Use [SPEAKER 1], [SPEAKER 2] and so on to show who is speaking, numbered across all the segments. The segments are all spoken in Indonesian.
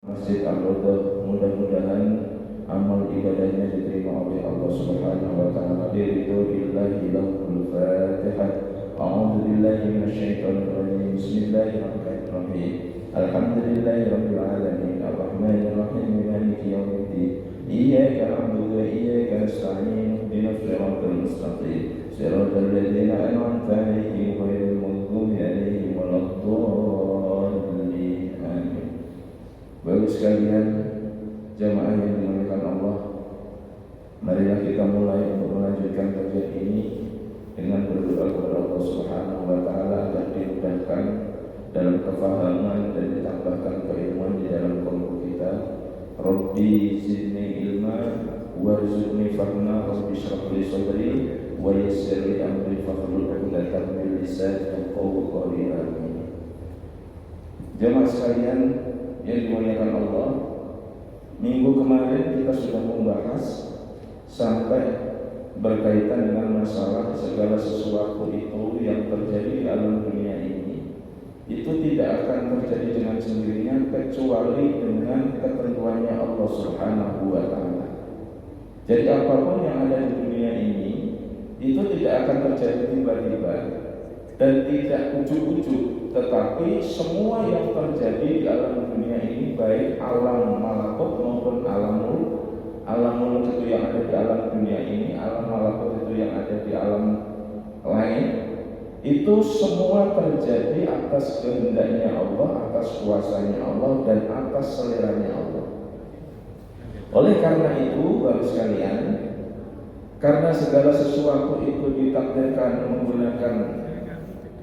[SPEAKER 1] Masjid Al-Rodoh, mudah-mudahan amal ibadahnya diterima oleh Allah Subhanahu wa taala. Billahi lahul Fatihah. A'udzu billahi minasyaitonir rajim. Bismillahirrahmanirrahim. Alhamdulillahi rabbil alamin. Arrahmanir rahim. Maliki yaumiddin. Iyyaka na'budu wa iyyaka nasta'in. Ihdinas siratal mustaqim. Siratal ladzina an'amta 'alaihim ghairil maghdubi 'alaihim waladdallin. Bapak sekalian, jamaah yang dimuliakan Allah, marilah kita mulai untuk melanjutkan kajian ini dengan berdoa kepada Allah Subhanahu wa taala agar dimudahkan dalam kefahaman dan ditambahkan keilmuan di dalam qalbu kita. Rabbi zidni ilma warzuqni fahma, rabbi shrah li sadri wa yassir li amri fahlul 'uqdatam min lisani yafqahu qawli. Amin. Jamaah sekalian yang dimuliakan Allah, minggu kemarin kita sudah membahas sampai berkaitan dengan masalah segala sesuatu itu yang terjadi di alam dunia ini itu tidak akan terjadi dengan sendirinya kecuali dengan ketentuannya Allah Subhanahu wa taala. Jadi apapun yang ada di dunia ini itu tidak akan terjadi tiba-tiba dan tidak ujuk-ujuk, tetapi semua yang terjadi di alam dunia ini, baik alam malakut maupun alam mulk itu yang ada di alam dunia ini, alam malakut itu yang ada di alam lain, itu semua terjadi atas kehendaknya Allah, atas kuasanya Allah, dan atas seleranya Allah. Oleh karena itu, bapak sekalian, karena segala sesuatu itu ditakdirkan menggunakan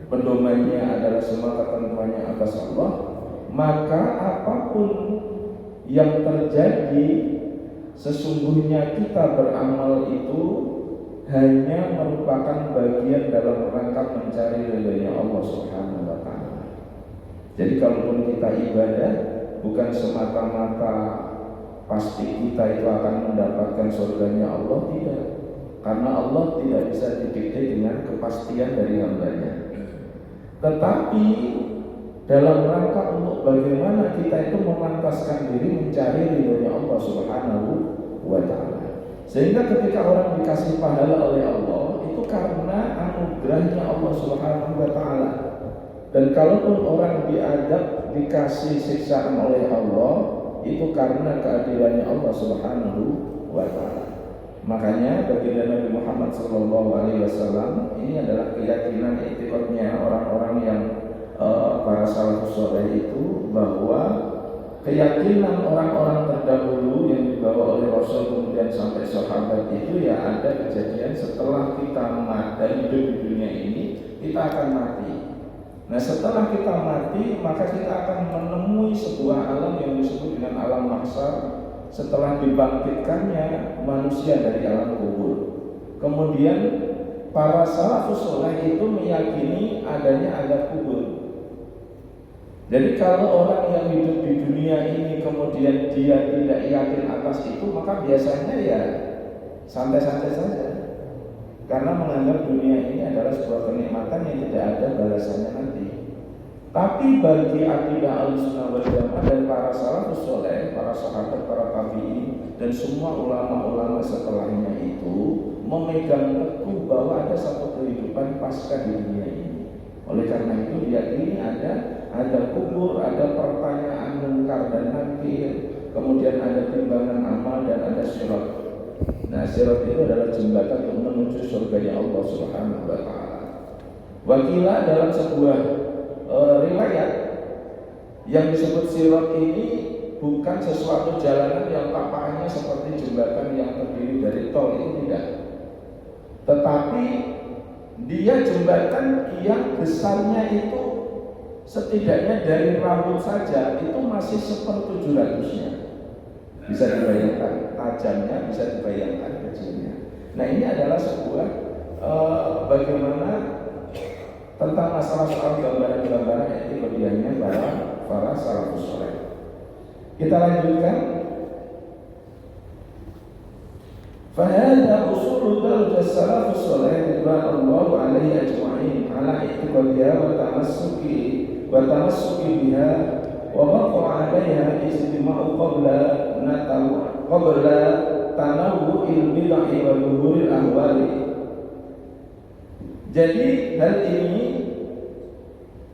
[SPEAKER 1] pedomannya adalah semua ketentuannya atas Allah, maka apapun yang terjadi sesungguhnya kita beramal itu hanya merupakan bagian dalam rangka mencari ridhonya Allah Subhanahu wa taala. Jadi kalaupun kita ibadah bukan semata-mata pasti kita itu akan mendapatkan surganya Allah, tidak. Karena Allah tidak bisa didikte dengan kepastian dari hambanya. Tetapi dalam rangka untuk bagaimana kita itu memantaskan diri mencari ridhonya Allah Subhanahu wa taala. Sehingga ketika orang dikasih pahala oleh Allah itu karena anugerahnya Allah Subhanahu wa taala. Dan kalaupun orang diadab dikasih siksaan oleh Allah itu karena keadilannya Allah Subhanahu wa taala. Makanya baginda Nabi Muhammad SAW ini adalah keyakinan etikotnya orang-orang yang para salafus saleh itu, bahwa keyakinan orang-orang terdahulu yang dibawa oleh Rasul kemudian sampai sahabat itu ya ada kejadian setelah kita mati hidup di dunia ini kita akan mati. Nah setelah kita mati maka kita akan menemui sebuah alam yang disebut dengan alam mahsyar. Setelah dibangkitkannya manusia dari alam kubur, kemudian para salafus saleh itu meyakini adanya azab kubur. Jadi kalau orang yang hidup di dunia ini kemudian dia tidak yakin atas itu, maka biasanya ya santai-santai saja, karena menganggap dunia ini adalah sebuah kenikmatan yang tidak ada balasannya nanti. Tapi bagi akidah Ahlussunnah wal Jamaah dan para salafus saleh, para sahabat, para tabi'in dan semua ulama-ulama setelahnya itu memegang teguh bahwa ada satu kehidupan pasca di dunia ini. Oleh karena itu diyakini ada kubur, ada pertanyaan munkar dan nakir, kemudian ada timbangan amal dan ada sirat. Nah sirat itu adalah jembatan untuk menuju surganya Allah Subhanahu wa taala. Wakila dalam sebuah riwayat yang disebut sirat ini bukan sesuatu jalanan yang tapakannya seperti jembatan yang terdiri dari tol, itu tidak. Tetapi dia jembatan yang besarnya itu setidaknya dari rambut saja itu masih 1/700-nya. Bisa dibayangkan tajamnya, bisa dibayangkan kecilnya. Nah ini adalah sebuah bagaimana tentang masalah soal gambaran-gambaran etikodiahnya para salafus saleh. Kita lanjutkan. Fahada usul darajat salafus saleh radhiyallahu alaihi ajma'in ala i'tiqadiyya wa tamassuki biha wa waqa 'alaiha istima'u qabla tanawu'il bid'ah wa dhuhuril ahwali. Jadi hal ini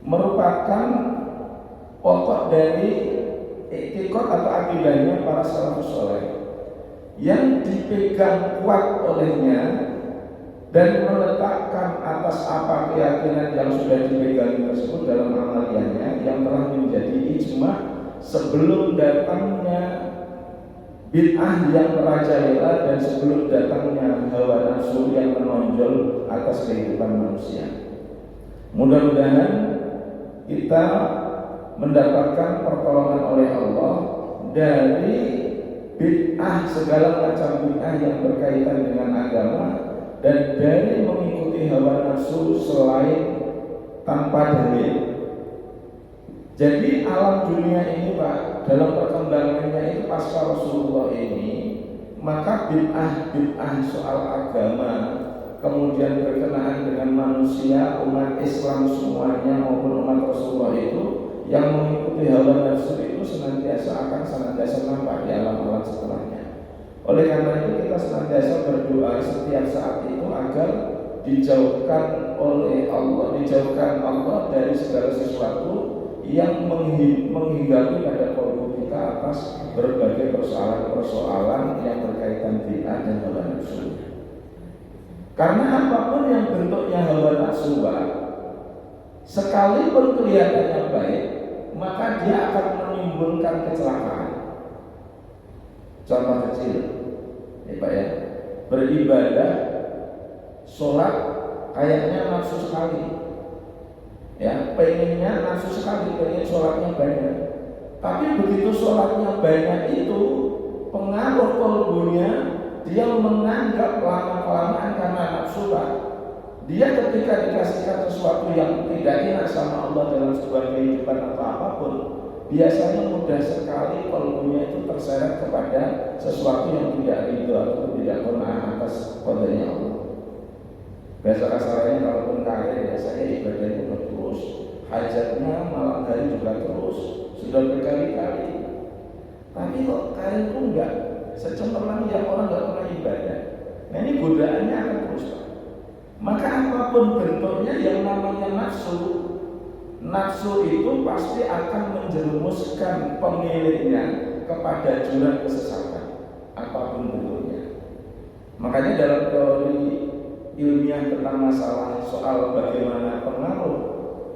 [SPEAKER 1] merupakan pokok dari i'tiqad atau akidahnya para salafus saleh yang dipegang kuat olehnya dan meletakkan atas apa keyakinan yang sudah dipegang tersebut dalam amaliyahnya yang telah menjadi ijma sebelum datangnya bid'ah yang merajalela dan sebelum datangnya hawa nafsu yang menonjol atas kehidupan manusia. Mudah-mudahan kita mendapatkan pertolongan oleh Allah dari bid'ah, segala macam bid'ah yang berkaitan dengan agama dan dari mengikuti hawa nafsu selain tanpa dalil. Jadi alam dunia ini Pak, dalam perkembangannya itu pasca Rasulullah ini, maka bid'ah soal agama kemudian berkenaan dengan manusia, umat Islam semuanya maupun umat Rasulullah itu yang mengikuti hawa nafsu itu senantiasa nampak di alam-alam setelahnya. Oleh karena itu kita senantiasa berdoa setiap saat itu agar dijauhkan Allah dari segala sesuatu yang menghinggapi pada kolbu kita atas berbagai persoalan yang berkaitan bid'ah dan hawa nafsu. Karena apapun yang bentuknya hawa nafsu, sekalipun kelihatannya baik, maka dia akan menimbulkan kecelakaan. Contoh kecil, Pak ya, beribadah, sholat, kayaknya nafsu sekali. Ya, pengennya nafsu sekali, pengen sholatnya banyak. Tapi begitu sholatnya banyak itu, pengaruh kolbunya, dia menganggap lama-kelamaan karena nafsu Pak. Dia ketika dikasihkan sesuatu yang tidak enak sama Allah dalam sebuah kehidupan atau apapun, biasanya mudah sekali kolbunya itu terseret kepada sesuatu yang tidak ridho atau tidak qanaah atas qadanya Allah. Biasa kasarnya kalaupun kaya biasanya ibadahnya terus, hajatnya malam hari juga terus, sudah berkali-kali. Tapi kok kaya itu enggak, secemerlang yang orang enggak pernah ibadah. Nah ini godaannya akan terus Pak. Maka apapun bentuknya yang namanya nafsu itu pasti akan menjerumuskan pemiliknya kepada jurang kesesatan, apapun bentuknya. Makanya dalam teori ilmiah tentang masalah soal bagaimana pengaruh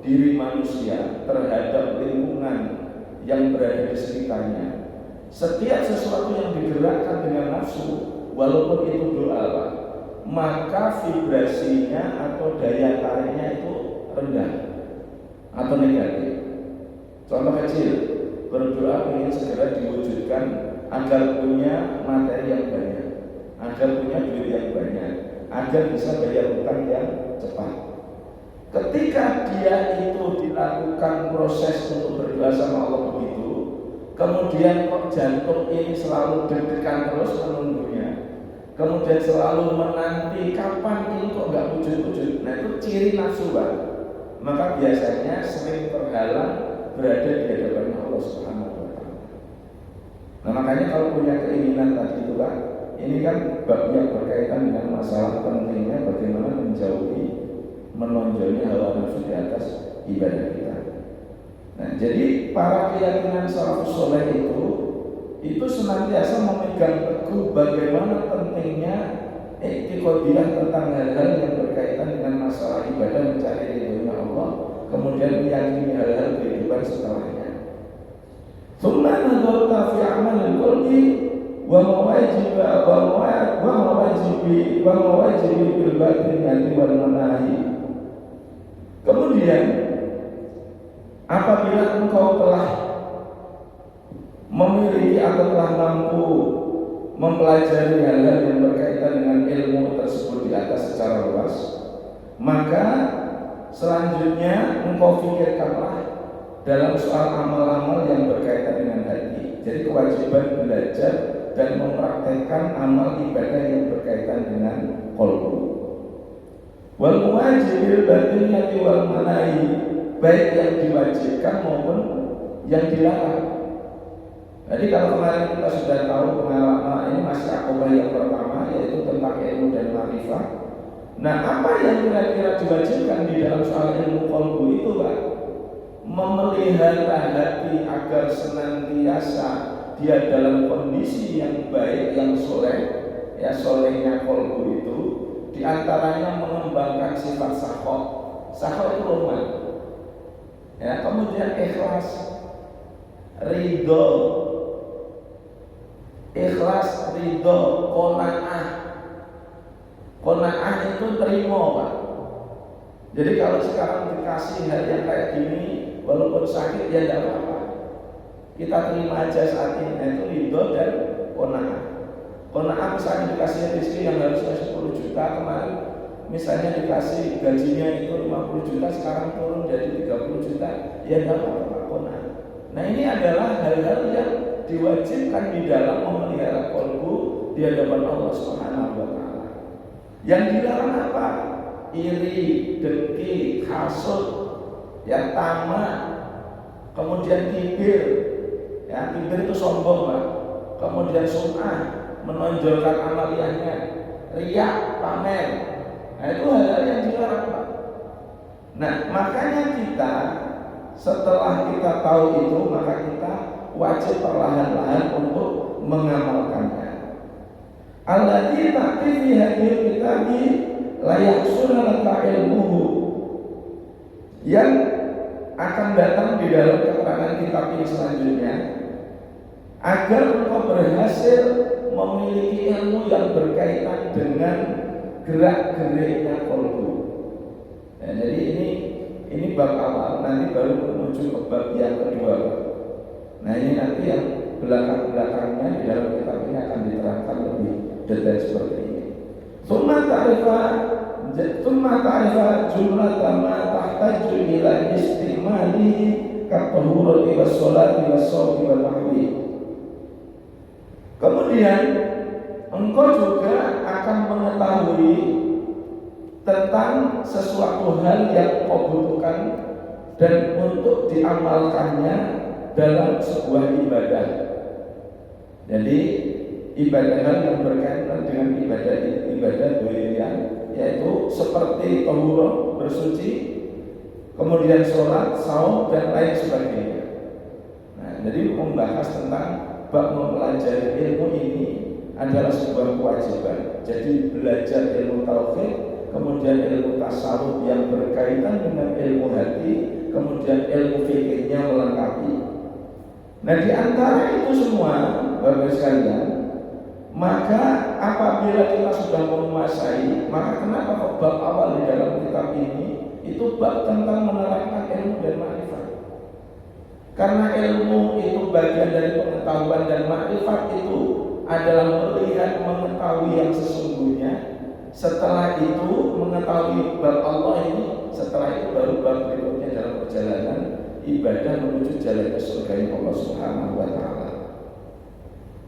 [SPEAKER 1] diri manusia terhadap lingkungan yang berada di sekitarnya, setiap sesuatu yang digerakkan dengan nafsu, walaupun itu doa Pak, maka vibrasinya atau daya tariknya itu rendah atau negatif. Contoh kecil, berdoa ingin segera diwujudkan agar punya materi yang banyak, agar punya duit yang banyak, agar bisa bayar hutang yang cepat. Ketika dia itu dilakukan proses untuk berdoa sama Allah begitu, kemudian kok jantung ini selalu deg-degan terus menunggunya, kemudian selalu menanti kapan ini kok nggak wujud-wujud. Nah itu ciri nafsu Pak. Maka biasanya sering terhalang berada di hadapan Allah Subhanahu wa Ta'ala. Nah makanya kalau punya keinginan tadi itu Pak, ini kan bab yang berkaitan dengan masalah pentingnya bagaimana menonjolnya hawa nafsu di atas ibadah kita. Nah, jadi para keyakinan salafus saleh itu senantiasa memegang teguh bagaimana pentingnya i'tiqadiyah tentang hal-hal yang berkaitan dengan masalah ibadah, mencari ridhonya Allah, kemudian meyakini hal-hal kehidupan setelahnya. Tsumma nadhurta fi amalil qalbi wa mawajibi bil batiniyati wal manahi. Kemudian apabila engkau telah memiliki atau telah mampu mempelajari hal-hal yang berkaitan dengan ilmu tersebut di atas secara luas, maka selanjutnya engkau pikirkanlah dalam soal amal-amal yang berkaitan dengan hati. Jadi kewajiban belajar dan mempraktekkan amal ibadah yang berkaitan dengan qalbu. Wal muwajibil batiniyati wal manahi, baik yang diwajibkan maupun yang dilarang. Jadi kalau kemarin kita sudah tahu pengalaman ini masih akobah yang pertama, yaitu tentang ilmu dan ma'rifah. Nah, apa yang kira-kira diwajibkan di dalam soal ilmu qalbu itu, Pak? Memelihara hati agar senantiasa dia dalam kondisi yang baik, yang soleh, ya solehnya qalbu itu, diantaranya mengembangkan sifat sakhah. Sakhah itu lemah, ya, kemudian ikhlas, ridho, qanaah. Qanaah itu terima, Pak. Jadi kalau sekarang dikasih hal yang kayak gini, walaupun sakit ya tidak apa-apa, kita terima aja saat ini. Itu ridho dan qanaah. Qanaah misalnya dikasih rezeki yang harusnya 10 juta kemarin, misalnya dikasih gajinya itu 50 juta, sekarang turun jadi 30 juta, ya tidak apa-apa, qanaah. Nah, ini adalah hal-hal yang diwajibkan di dalam memelihara qalbu di hadapan Allah Subhanahu wa taala. Yang dilarang apa? Iri, dengki, hasud, ya, tamak, kemudian kibir. Ya, kibir itu sombong, Pak. Kemudian sum'ah, menonjolkan amaliyahnya, riya, pamer. Nah, itu hal-hal yang dilarang, Pak. Nah, makanya kita setelah kita tahu itu, maka kita wajib perlahan-lahan untuk mengamalkannya. Allati ta'ti fi hadhil kitabi la yahsuna laka ilmuhu, yang akan datang di dalam keterangan kitab ini selanjutnya, agar engkau berhasil memiliki ilmu yang berkaitan dengan gerak-geriknya qalbu. Nah, jadi ini bab awal, nanti baru menuju ke bab yang kedua. Nah, ini nanti yang belakang-belakangnya di dalam kitab ini akan diterangkan lebih detail seperti ini. Tsumma ta'rifa jumlata ma tahtaju ila istimali katahurati was-salati was-shawmi wal mahwi. Kemudian engkau juga akan mengetahui tentang sesuatu hal yang kau butuhkan dan untuk diamalkannya dalam sebuah ibadah. Jadi ibadah yang berkaitan dengan ibadah dohiriyah, yaitu seperti tahurah, bersuci, kemudian sholat, saum, dan lain sebagainya. Nah, jadi membahas tentang bab mempelajari ilmu ini adalah sebuah kewajiban. Jadi belajar ilmu tauhid, kemudian ilmu tasawuf yang berkaitan dengan ilmu hati, kemudian ilmu fikihnya melengkapi. Nah, di antara itu semua, Bapak sekalian, maka apabila kita sudah menguasai, maka kenapa bab awal di dalam kitab ini itu bab tentang menerangkan ilmu dan ma'rifat? Karena ilmu itu bagian dari pengetahuan dan ma'rifat itu adalah melihat, mengetahui yang sesungguhnya. Setelah itu mengetahui bab Allah ini, setelah itu baru bab berikutnya dalam perjalanan ibadah menuju jalan ke surga Allah Subhanahu wa taala.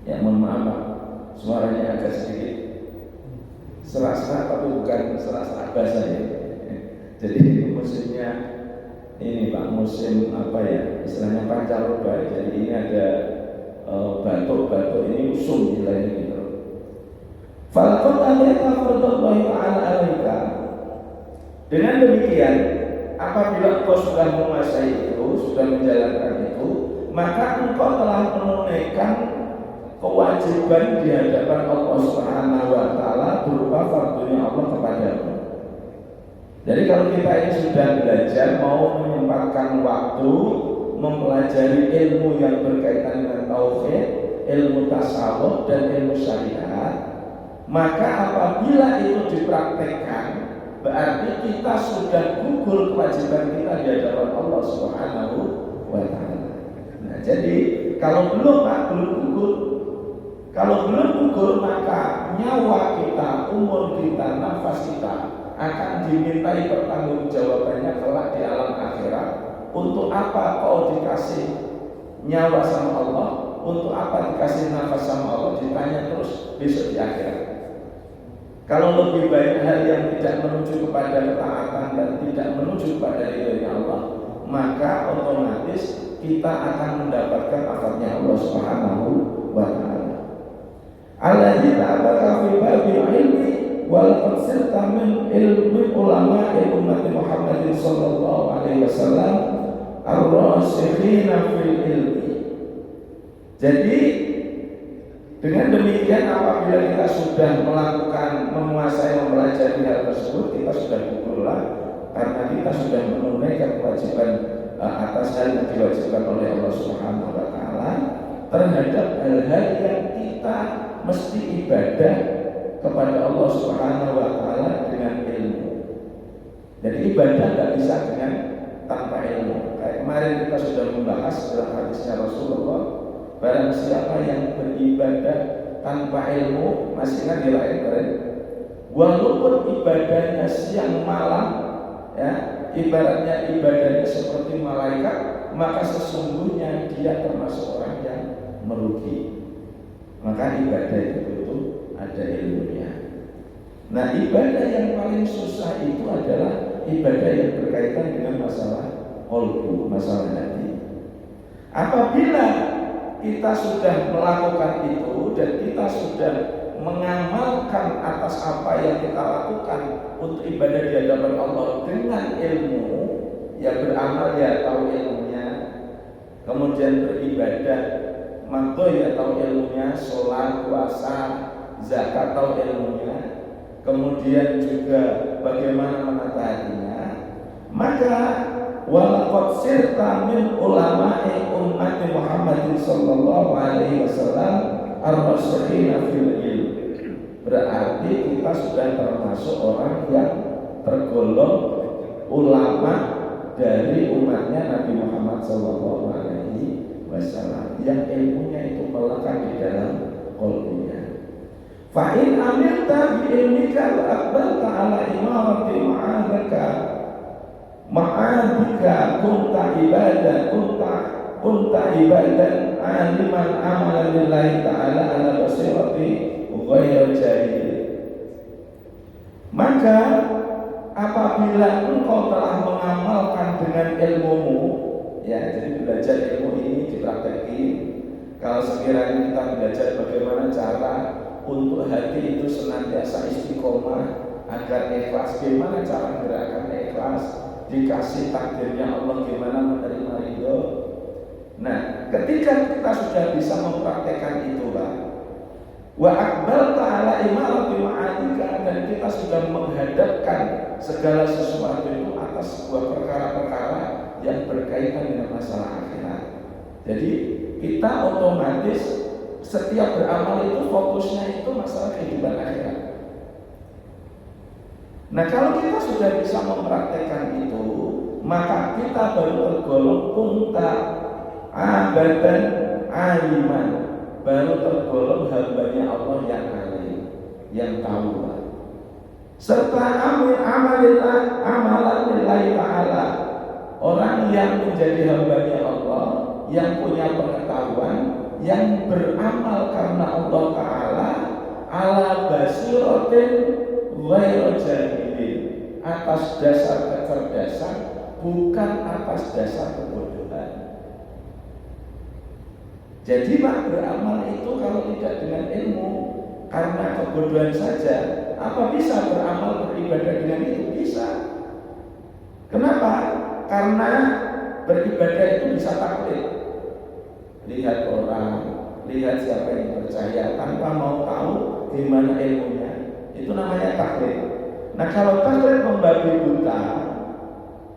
[SPEAKER 1] Ya, mohon maaf, suaranya agak sedikit serak-serak, tapi bukan serak-serak bahasa ya. Jadi musimnya ini, Pak, musim apa ya, istilahnya pancaroba. Jadi ini ada batuk-batuk, ini usum istilahnya gitu. Falqad alayka fardallahi ta'ala alayka. Dengan demikian, apabila engkau sudah menguasai itu, sudah menjalankan itu, maka engkau telah menunaikan kewajiban di hadapan Allah Subhanahu wa taala berupa fardunya Allah kepadamu. Jadi kalau kita ini sudah belajar, mau menyempatkan waktu mempelajari ilmu yang berkaitan dengan tauhid, ilmu tasawuf dan ilmu syariat, maka apabila itu dipraktekkan, berarti kita sudah gugur kewajiban kita di hadapan Allah Subhanahu wa taala. Nah, jadi kalau belum, Pak, belum gugur. Kalau belum gugur, maka nyawa kita, umur kita, nafas kita akan dimintai pertanggungjawabannya kelak di alam akhirat. Untuk apa kau dikasih nyawa sama Allah? Untuk apa dikasih nafas sama Allah? Ditanya terus besok di akhirat. Kalau lebih banyak hal yang tidak menuju kepada ketaatan dan tidak menuju kepada ridhonya Allah, maka otomatis kita akan mendapatkan afatnya Allah Subhanahu wa taala. Alladzi ta'abaka fi babil ilmi wal qad sirta min ilmi ulama umat Muhammadin sallallahu alaihi wasallam ar-rasikhina fil ilmi. Jadi dengan demikian apabila kita sudah melakukan, menguasai, mempelajari hal tersebut, kita sudah gugurlah karena kita sudah menunaikan kewajiban atas hal yang diwajibkan oleh Allah Subhanahu wa taala terhadap hal-hal yang kita mesti ibadah kepada Allah Subhanahu wa taala dengan ilmu. Jadi ibadah tidak bisa dengan tanpa ilmu. Kayak kemarin kita sudah membahas dalam hadisnya Rasulullah, barang siapa yang beribadah tanpa ilmu, masih ingat di lain kemarin, walaupun ibadahnya siang malam, ya, ibaratnya ibadahnya seperti malaikat, maka sesungguhnya dia termasuk orang yang merugi. Maka ibadah itu ada ilmunya. Nah, ibadah yang paling susah itu adalah ibadah yang berkaitan dengan masalah qalbu, masalah hati. Apabila kita sudah melakukan itu dan kita sudah mengamalkan atas apa yang kita lakukan untuk ibadah di hadapan Allah dengan ilmu, ya beramal ya tahu ilmunya, kemudian beribadah maka ya tahu ilmunya, sholat, puasa, zakat tahu ilmunya, kemudian juga bagaimana menata hatinya, maka walaqad sirta min ulama'i ummati Muhammadin sallallahu alaihi wasallam ar-rasikhina fil ilm. Berarti kita sudah termasuk orang yang tergolong ulama dari umatnya Nabi Muhammad sallallahu alaihi wasallam yang ilmunya itu melekat di dalam qalbinya. Fa in amilta bi ilmika wa aqbalta ala imarati ma'adika kunta ibadan aliman amalan lillahi ta'ala ala basirati ghayr jahil. Maka apabila engkau telah mengamalkan dengan ilmumu, ya, jadi belajar ilmu ini dipraktekin. Kalau sekiranya kita belajar bagaimana cara untuk hati itu senantiasa istiqomah agar ikhlas, gimana cara gerakan ikhlas, dikasih takdirnya Allah, gimana menerima ridho. Nah, ketika kita sudah bisa mempraktekkan itulah, wa aqbalta ala imarati ma'adika, dan kita sudah menghadapkan segala sesuatu itu atas sebuah perkara-perkara yang berkaitan dengan masalah akhirat. Jadi kita otomatis setiap beramal itu fokusnya itu masalah kehidupan akhirat. Nah, kalau kita sudah bisa mempraktekkan itu, maka kita baru tergolong kunta abadan aliman, baru tergolong hambanya Allah yang alim, yang tahu. Serta amalan lillahi ta'ala, orang yang menjadi hambanya Allah, yang punya pengetahuan, yang beramal karena Allah Ta'ala ala basiratin ghairu jahilin, atas dasar kecerdasan, bukan atas dasar kebodohan. Jadi Pak, beramal itu kalau tidak dengan ilmu, karena kebodohan saja, apa bisa beramal beribadah dengan itu? Bisa. Kenapa? Karena beribadah itu bisa taklid. Lihat orang, lihat siapa yang percaya tanpa mau tahu gimana ilmunya, itu namanya taklid. Nah, kalau taklid membabi buta,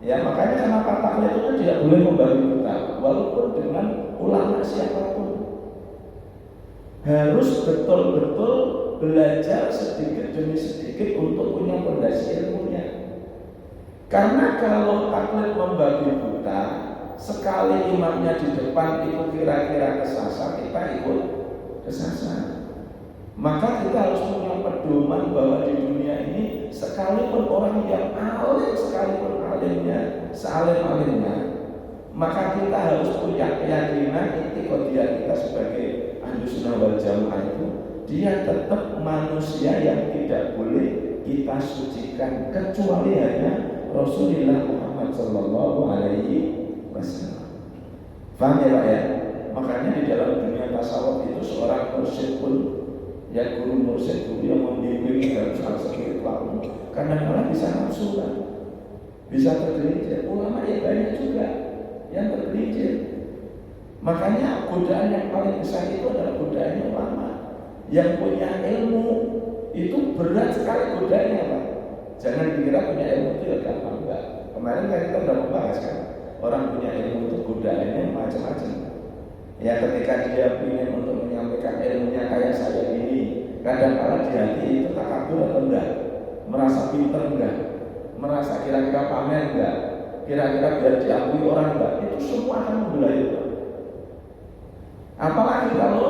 [SPEAKER 1] ya makanya kenapa taklid itu tidak boleh membabi buta, walaupun dengan ulama siapapun. Harus betul-betul belajar sedikit demi sedikit untuk punya fondasi ilmunya. Karena kalau taklid membabi buta, sekali imamnya di depan itu kira-kira kesasar, kita ikut kesasar. Maka kita harus punya pedoman bahwa di dunia ini sekalipun orang yang alim, sekalipun alimnya, sealim-alimnya, maka kita harus punya keyakinan itikadiyah kita sebagai Ahlussunnah wal Jamaah itu, dia tetap manusia yang tidak boleh kita sucikan kecuali hanya Rasulullah Muhammad sallallahu alaihi wasallam. Paham ya Pak ya? Makanya di dalam dunia tasawuf itu seorang mursyid pun, ya guru mursyid guru yang membimbing dalam soal spiritual, kadang-kadang bisa nafsukan, bisa tergelincir. Ulama yang banyak juga yang tergelincir. Makanya godaan yang paling besar itu adalah godaan ulama yang punya ilmu. Itu berat sekali godaannya Pak. Jangan dikira punya ilmu itu ya gampang, enggak. Kemarin kan kita sudah membahas kan, orang punya ilmu itu godaannya macam-macam. Ya ketika dia ingin untuk menyampaikan ilmunya kayak saya ini, kadang-kadang di hati itu takabur atau enggak, merasa pintar enggak, merasa kira-kira pamer enggak, kira-kira biar diakui orang enggak, itu semua akan membelah. Apalagi kalau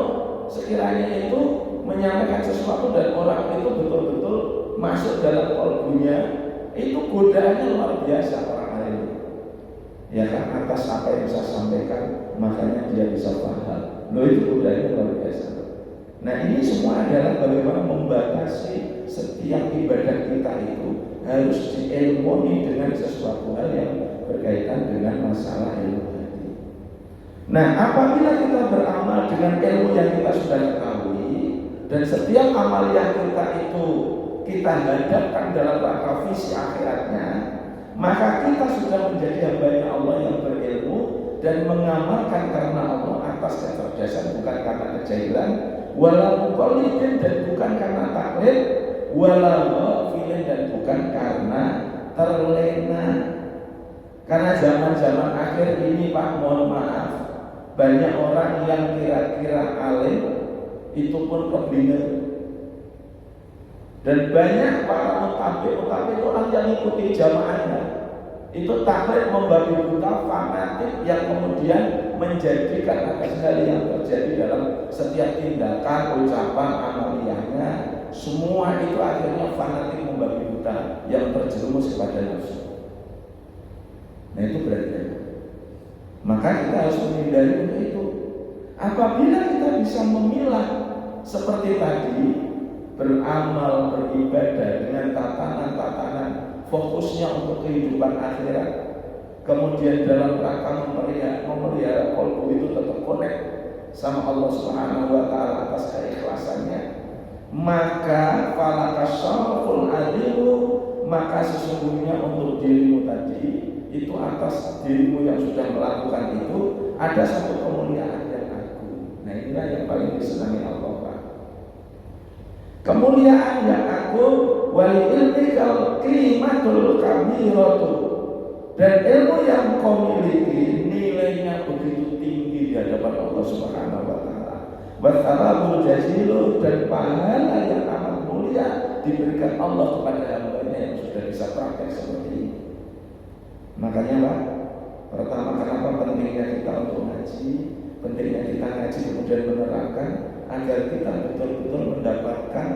[SPEAKER 1] sekiranya itu menyampaikan sesuatu dan orang itu betul-betul masuk dalam kolbunya, itu godaannya luar biasa orang lain. Ya kan, atas apa yang saya sampaikan, makanya dia bisa paham. Loh, itu godaannya luar biasa. Nah ini semua adalah bagaimana membatasi setiap ibadah kita itu harus diilmoni dengan sesuatu hal yang berkaitan dengan masalah ilmu hati. Nah apabila kita beramal dengan ilmu yang kita sudah ketahui, dan setiap amaliyah kita itu kita hadapkan dalam rangka visi akhiratnya, maka kita sudah menjadi hamba Allah yang berilmu dan mengamalkan karena Allah atas kecerdasan, bukan karena kejahilan, wala muqallidin, dan bukan karena taklid, wala ghafilin, dan bukan karena terlena. Karena zaman-zaman akhir ini Pak, mohon maaf, banyak orang yang kira-kira alim itu pun kebingungan. Dan banyak para mutabik itu orang yang ikuti jamaahnya, itu taklid membabi buta, fanatik, yang kemudian menjadikan atas hal yang terjadi dalam setiap tindakan, ucapan, amaliyahnya, semua itu akhirnya fanatik membabi buta yang terjerumus kepada nafsu. Nah itu berarti maka kita harus menghindari untuk itu. Apabila kita bisa memilah seperti tadi, beramal, beribadah dengan tatanan-tatanan fokusnya untuk kehidupan akhirat, kemudian dalam rangka memelihara kolbu itu tetap connect sama Allah Subhanahu wa Ta'ala atas keikhlasannya, maka falakasyaraful adilu, maka sesungguhnya untuk dirimu tadi itu, atas dirimu yang sudah melakukan itu, ada satu kemuliaan yang agung. Nah inilah yang paling disenangi Allah Pak. Kemuliaan yang agung, wali ilmi kal qimatul kabiratu, dan ilmu yang kau miliki nilainya begitu tinggi di hadapan Allah Subhanahu wa Ta'ala. Wassalabul jazilu, dan pahala yang amat mulia diberikan Allah kepada hamba-Nya yang sudah bisa praktek seperti ini. Makanya Pak, pertama kenapa pentingnya kita untuk ngaji, pentingnya kita ngaji kemudian menerangkan, agar kita betul-betul mendapatkan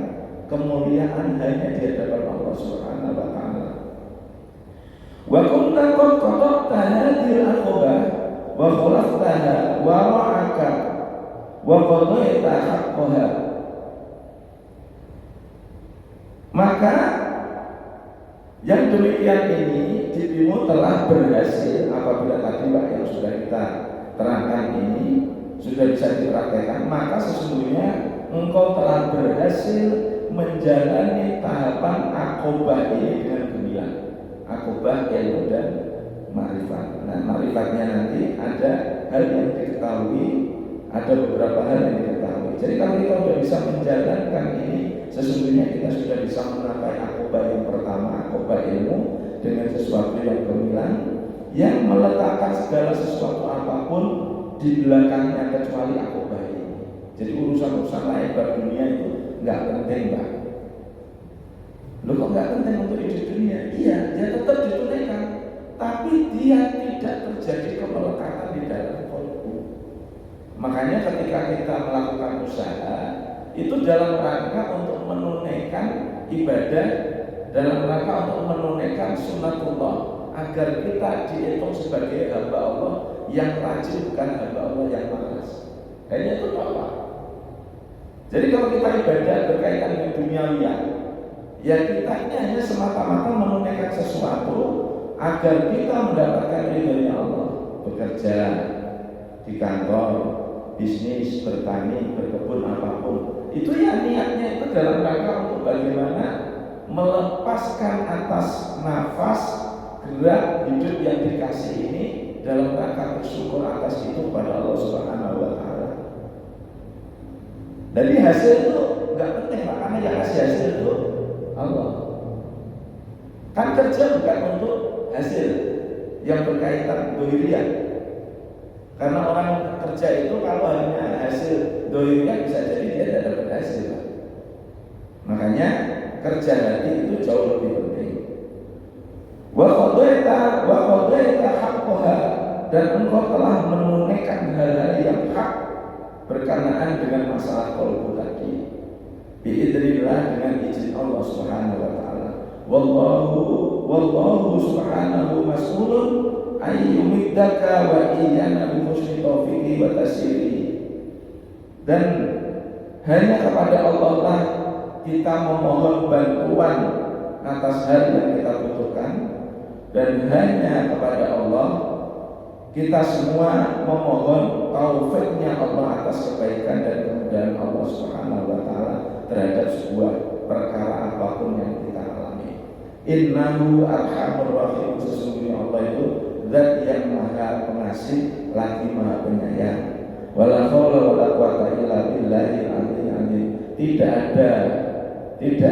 [SPEAKER 1] kemuliaan hanya di hadapan Allah Subhanahu wa Ta'ala. Wa kunta qad qadaqta hadhil aqabah wa khalaqtaha wa ra'aka wa qadaita haqqaha. Maka yang demikian ini dirimu telah berhasil apabila tadi Pak yang sudah kita terangkan ini sudah bisa dipraktekkan, maka sesungguhnya engkau telah berhasil menjalani tahapan akobah ini dengan gemilang. Akobah ilmu dan ma'rifat. Nah ma'rifatnya nanti ada hal yang diketahui, ada beberapa hal yang diketahui. Jadi kalau kita sudah bisa menjalankan ini, sesungguhnya kita sudah bisa mencapai akobah yang pertama, akobah ilmu, dengan sesuatu yang gemilang, yang meletakkan segala sesuatu apapun di belakangnya kecuali akobah ini. Jadi urusan-urusan lain dunia itu nggak penting Pak. Loh kok nggak penting untuk hidup dunia? Iya, dia tetap ditunaikan, tapi dia tidak terjadi kemelekatan di dalam kolbu. Makanya ketika kita melakukan usaha itu dalam rangka untuk menunaikan ibadah, dalam rangka untuk menunaikan sunnatullah, agar kita dihitung sebagai hamba Allah yang rajin, bukan hamba Allah yang malas. Hanya itu apa? Jadi kalau kita ibadah berkaitan dengan duniawiya, ya kita ini hanya semata-mata menunaikan sesuatu agar kita mendapatkan ridhonya Allah. Bekerja, di kantor, bisnis, bertani, berkebun, apapun. Itu ya niatnya itu dalam rangka untuk bagaimana melepaskan atas nafas gerak hidup yang dikasih ini dalam rangka bersyukur atas itu pada Allah Subhanahu wa Ta'ala. Jadi hasil itu nggak penting Pak, karena yang kasih hasil itu Allah. Kan kerja bukan untuk hasil yang berkaitan dohiriyah. Karena orang kerja itu kalau hanya hasil dohiriyah bisa jadi dia tidak dapat hasil Pak. Makanya kerja hati itu jauh lebih penting. Wa qadaita haqqaha, dan engkau telah menunaikan hal-hal yang hak berkenaan dengan masalah qalbu tadi. Biidznillah, dengan izin Allah Subhanahu wa Ta'ala. Wallahu subhanahu mas'ulun ayyumiddaka wa iyyana bi husni taufiqi wa tasyirihi. Dan hanya kepada Allah lah kita memohon bantuan atas hal yang kita butuhkan, dan hanya kepada Allah kita semua memohon taufiknya Allah atas kebaikan dan kemudahan Allah Subhanahu wa Ta'ala terhadap sebuah perkara apapun yang kita alami. Innahu arhamur rahim, sesungguhnya Allah itu zat yang maha pengasih lagi maha penyayang. Wala haula wala quwwata illa billahil aliyyil azim. Tidak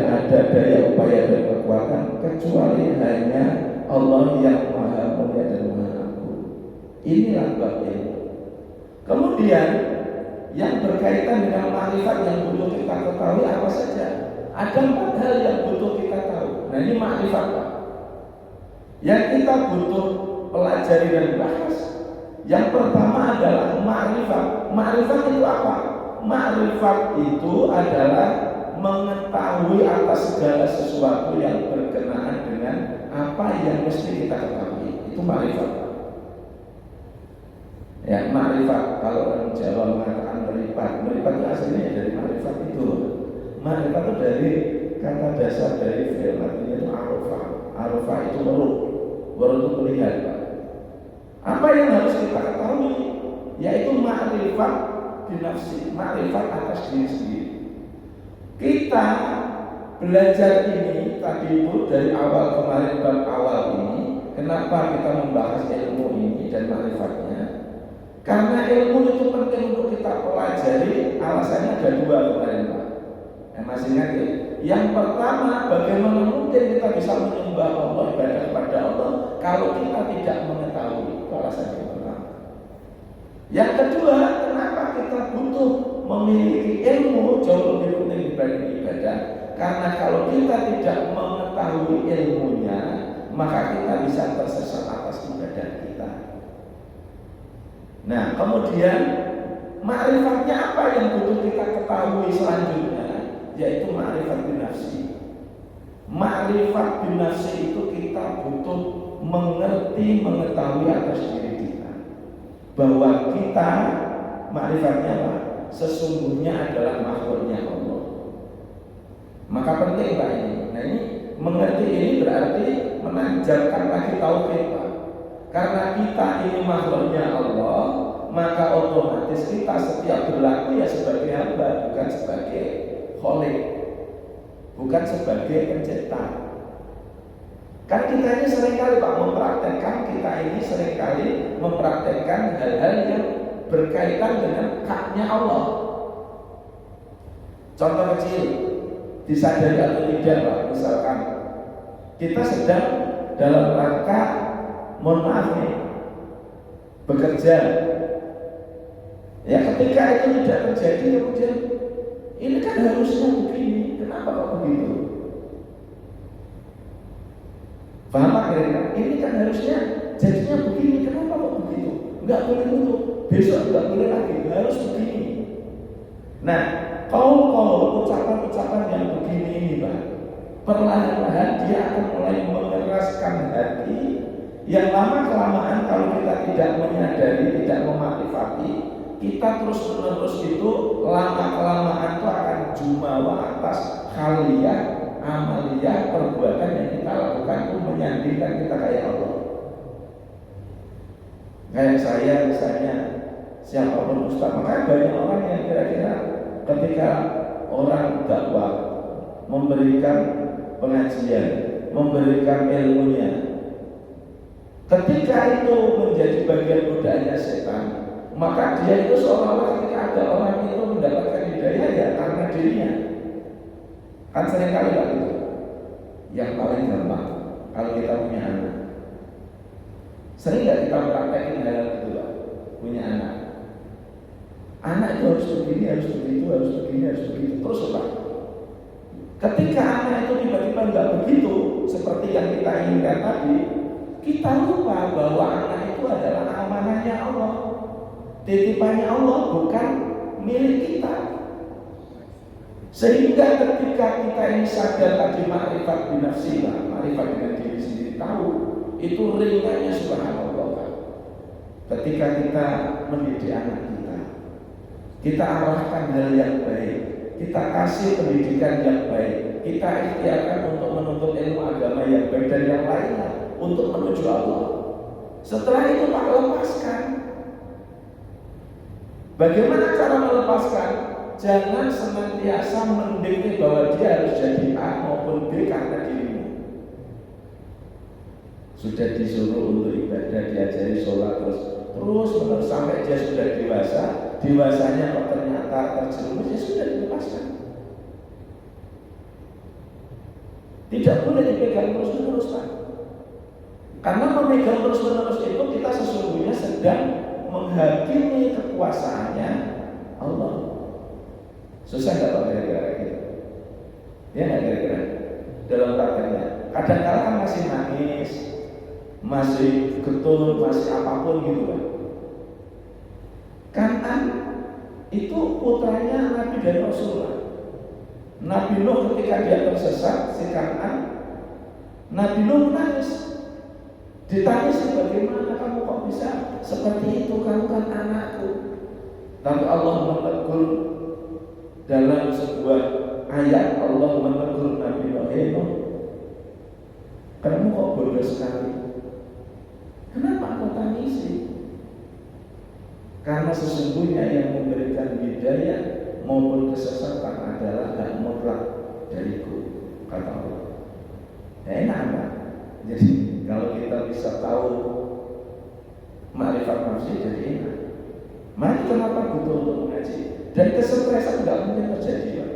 [SPEAKER 1] ada daya upaya dan kekuatan kecuali hanya Allah yang maha mulia dan maha agung. Inilah bab ilmu. Kemudian yang berkaitan dengan makrifat yang butuh kita ketahui apa saja? Ada 4 hal yang butuh kita tahu. Nah ini makrifat Pak, yang kita butuh pelajari dan bahas. Yang pertama adalah makrifat. Makrifat itu apa? Makrifat itu adalah mengetahui atas segala sesuatu yang berkenaan dengan apa yang mesti kita ketahui. Itu makrifat. Ya, makrifat, kalau orang Jawa mengatakan meripat itu aslinya dari makrifat itu. Makrifat itu dari kata dasar dari fi'il artinya itu arafah itu weruh itu melihat Pak. Apa yang harus kita ketahui? Yaitu makrifat binafsi, makrifat atas diri sendiri. Kita belajar ini tadi itu dari awal kemarin, bab awal ini. Kenapa kita membahas ilmu ini dan makrifatnya? Karena ilmu itu penting untuk kita pelajari. Alasannya ada 2 kemarin Pak. Masih ingat ya? Yang pertama, bagaimana mungkin kita bisa menyembah Allah, ibadah kepada Allah kalau kita tidak mengetahui? Itu alasan yang pertama. Yang kedua, kenapa kita butuh memiliki ilmu jauh lebih penting dibanding ibadah? Karena kalau kita tidak mengetahui ilmunya, maka kita bisa tersesat atas ibadah kita. Nah, kemudian makrifatnya apa yang butuh kita ketahui selanjutnya? Yaitu makrifat binafsi. Makrifat binafsi itu kita butuh mengerti, mengetahui atas diri kita bahwa kita, makrifatnya apa? Sesungguhnya adalah makhluknya Allah. Maka penting Pak ini. Nah ini mengerti ini berarti menanjabkan lagi tauhid Pak. Karena kita ini makhluknya Allah, maka otomatis kita setiap berlaku ya sebagai hamba, bukan sebagai kholik, bukan sebagai pencipta. Kan kita ini seringkali Pak mempraktekkan hal-hal yang berkaitan dengan haknya Allah. Contoh kecil, disadari atau tidak Pak, misalkan kita sedang dalam rangka, mohon maaf nih, bekerja. Ya ketika itu tidak terjadi, kemudian ini kan harusnya begini, kenapa kok begitu? Paham akhirnya? Ini kan harusnya jadinya begini, kenapa kok begitu? Enggak boleh tutup, besok enggak boleh lagi, harus begini. Nah, kalau ucapan-ucapan yang begini ini Pak, perlahan-lahan dia akan mulai mengeraskan hati. Yang lama-kelamaan kalau kita tidak menyadari, tidak memakrifati, kita terus-menerus itu lama-kelamaan itu akan jumawa atas haliyah, amaliyah, perbuatan yang kita lakukan itu menyandingkan kita kayak Allah. Kayak saya misalnya, siapapun ustaz. Maka banyak orang yang kira-kira ketika orang dakwah memberikan pengajian, memberikan ilmunya, ketika itu menjadi bagian godaannya setan, maka dia itu seolah-olah ketika ada orang itu mendapatkan hidayah ya karena dirinya. Kan seringkali Pak itu. Yang paling gampang kalau kita punya anak, sering nggak kita praktekin hal itu Pak? Punya anak. Anak itu harus begini, harus begitu, harus begini, harus begitu. Terus Pak, ketika anak itu tiba-tiba nggak begitu seperti yang kita inginkan tadi, kita lupa bahwa anak itu adalah amanahnya Allah, titipannya Allah, bukan milik kita. Sehingga ketika kita ini sadar tadi ma'rifat binafsina, ma'rifat dengan diri sendiri, tahu itu ringannya subhanallah. Ketika kita mendidik anak kita arahkan hal yang baik, kita kasih pendidikan yang baik, kita ikhtiarkan untuk menuntut ilmu agama yang baik dan yang lainnya untuk menuju Allah. Setelah itu Pak, lepaskan. Bagaimana cara melepaskan? Jangan senantiasa mendikte bahwa dia harus jadi A maupun B karena dirimu. Sudah disuruh untuk ibadah, diajari sholat terus menerus sampai dia sudah dewasa. Dewasanya kok ternyata terjerumus, ya sudah dilepaskan. Tidak boleh dipegang terus-menerus Pak. Karena memegang terus-menerus itu kita sesungguhnya sedang menghakimi kekuasaannya Allah. Susah nggak Pak kira-kira gitu? Ya nggak kira-kira? Dalam prakteknya kadang-kadang kan masih nangis, masih getun, masih apapun gitu Pak. Kan'an itu putranya Nabi dan Rasulullah. Nabi Nuh ketika dia tersesat, si Kan'an, Nabi Nuh menangis. Ditangis, bagaimana kamu kok bisa seperti itu, kamu kan anakku. Tapi Allah menegur dalam sebuah ayat, Allah menegur Nabi Nuh, kamu kok bodoh sekali, kenapa kau tangisi? Karena sesungguhnya yang memberikan hidayah maupun kesesatan adalah hak mutlak dariku, kata Allah. Ya enak Pak. Jadi kalau kita bisa tahu ma'rifat nafsi jadi enak. Maka kenapa butuh untuk mengaji? Dan kesetresan tidak mungkin terjadi Pak.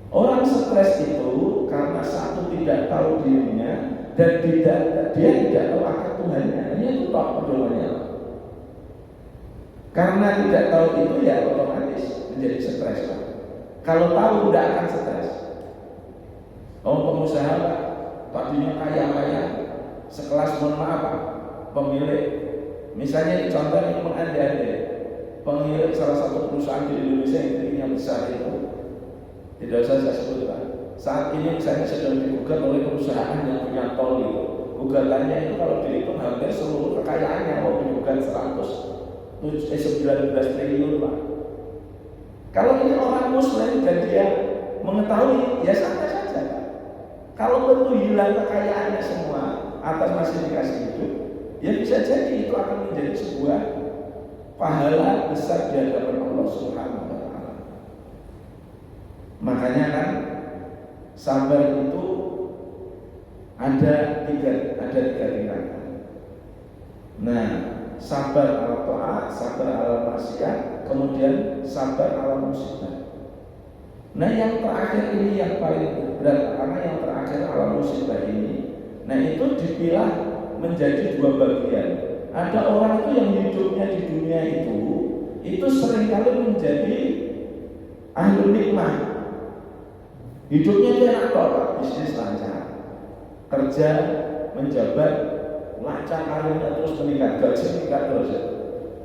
[SPEAKER 1] Orang stres itu karena satu tidak tahu dirinya dan dia tidak tahu akan Tuhannya. Ini itu Pak pedomannya. Karena tidak tahu itu ya otomatis menjadi stres Pak. Kalau tahu tidak akan stres. Pengusaha Pak, tadinya kaya-kaya, sekelas mohon maaf Pak, pemilik, misalnya ini contoh ini mengandai-andai, pemilik salah satu perusahaan di Indonesia yang besar itu, tidak usah saya sebut Pak. Saat ini misalnya sedang digugat oleh perusahaan yang punya tol itu, gugatannya itu kalau dihitung hampir seluruh kekayaannya mau digugat 19 triliun Pak. Kalau ini orang Muslim dan dia mengetahui, ya santai saja Pak. Kalau tentu hilang kekayaannya semua atas masih dikasih hidup, ya bisa jadi itu akan menjadi sebuah pahala besar di hadapan Allah Subhanahu wa Ta'ala. Makanya kan sabar itu ada tiga tingkatan. Nah, sabar ala ta'at, sabar ala maksiat, kemudian sabar ala musibah. Nah yang terakhir ini yang paling berat, karena yang terakhir ala musibah ini, nah itu dipilah menjadi dua bagian. Ada orang itu yang hidupnya di dunia itu seringkali menjadi ahlul nikmah. Hidupnya dia enak kok, bisnis lancar, kerja menjabat, lancar karirnya terus meningkat, gaji meningkat terus,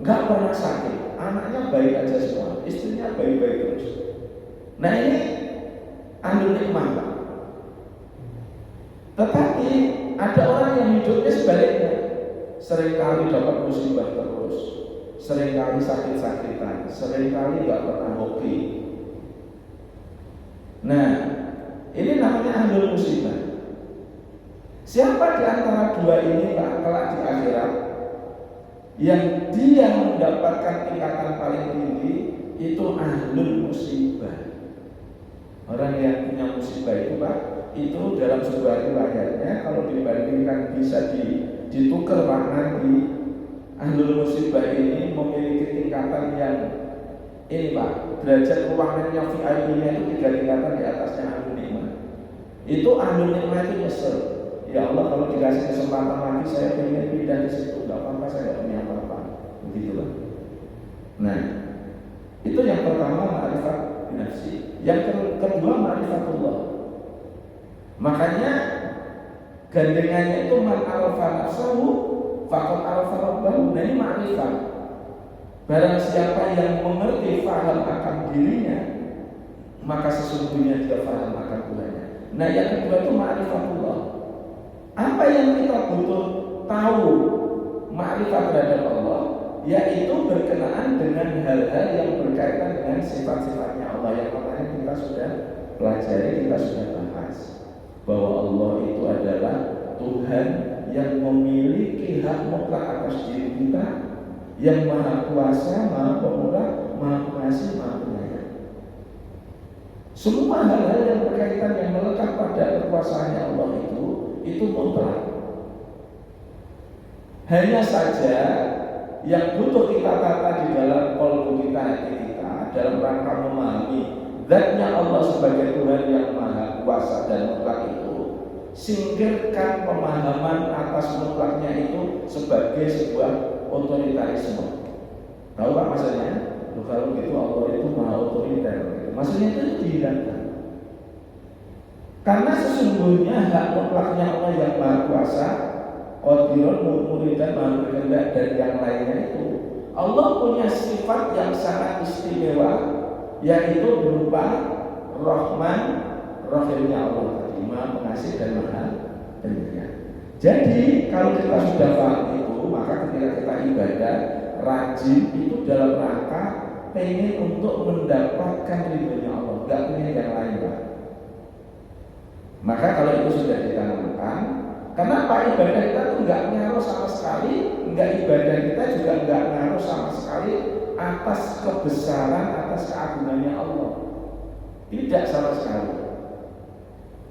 [SPEAKER 1] nggak pernah sakit, anaknya baik aja semua, istrinya baik-baik terus. Nah ini ahlul nikmah Pak. Tetapi ada orang yang hidupnya sebaliknya, seringkali dapat musibah terus, seringkali sakit-sakitan, seringkali nggak pernah hoki. Nah ini namanya ahlul musibah. Siapa di antara dua ini Pak kelak di akhirat Yang dia mendapatkan tingkatan paling tinggi itu ahlul musibah. Orang yang punya musibah itu Pak, itu dalam sebuah riwayatnya kalau dibandingkan bisa ditukar Pak, nanti ahlul musibah ini memiliki tingkatan yang ini Pak, derajat ruangannya VIP-nya itu 3 tingkatan di atasnya ahlul nikmat. Itu ahlul nikmat itu nyesel. Ya Allah, kalau dikasih kesempatan lagi saya ingin pindah di situ, nggak apa-apa, saya nggak punya apa-apa, begitulah. Nah, itu yang pertama ma'rifat nafsi. Yang kedua ma'rifatullah. Makanya gandengannya itu man arafa nafsahu faqad arafa rabbahu. Nah, ini ma'rifat. Barang siapa yang mengerti, faham akan dirinya, maka sesungguhnya dia faham akan Tuhannya. Nah, yang kedua itu ma'rifatullah. Apa yang kita butuh tahu ma'rifat terhadap Allah, yaitu berkenaan dengan hal-hal yang berkaitan dengan sifat-sifatnya Allah yang kemarin kita sudah pelajari, kita sudah bahas bahwa Allah itu adalah Tuhan yang memiliki hak mutlak atas diri kita, yang maha kuasa, maha pemurah, maha pengasih, maha penyayang. Semua hal-hal yang berkaitan yang melekat pada kekuasaannya Allah itu mutlak. Hanya saja yang butuh kita tata di dalam kolbu kita, hati kita, dalam rangka memahami zatnya Allah sebagai Tuhan yang maha kuasa dan mutlak itu, singkirkan pemahaman atas mutlaknya itu sebagai sebuah otoritarisme. Tahu Pak maksudnya? Kalau gitu Allah itu maha otoriter. Maksudnya itu dihilangkan. Karena sesungguhnya hak mutlaknya Allah yang maha kuasa, qadirun, muridan, maha berkehendak, dan yang lainnya itu, Allah punya sifat yang sangat istimewa, yaitu berupa Rahman, Rahimnya Allah tadi, maha pengasih dan maha penyayang. Jadi kalau kita sudah paham itu, maka ketika kita ibadah rajin itu dalam rangka pengen untuk mendapatkan ridhonya Allah, nggak pengen yang lain Pak. Maka kalau itu sudah ditanamkan, kenapa ibadah kita itu nggak ngaruh sama sekali, ibadah kita juga nggak ngaruh sama sekali atas kebesaran, atas keagungannya Allah. Tidak sama sekali.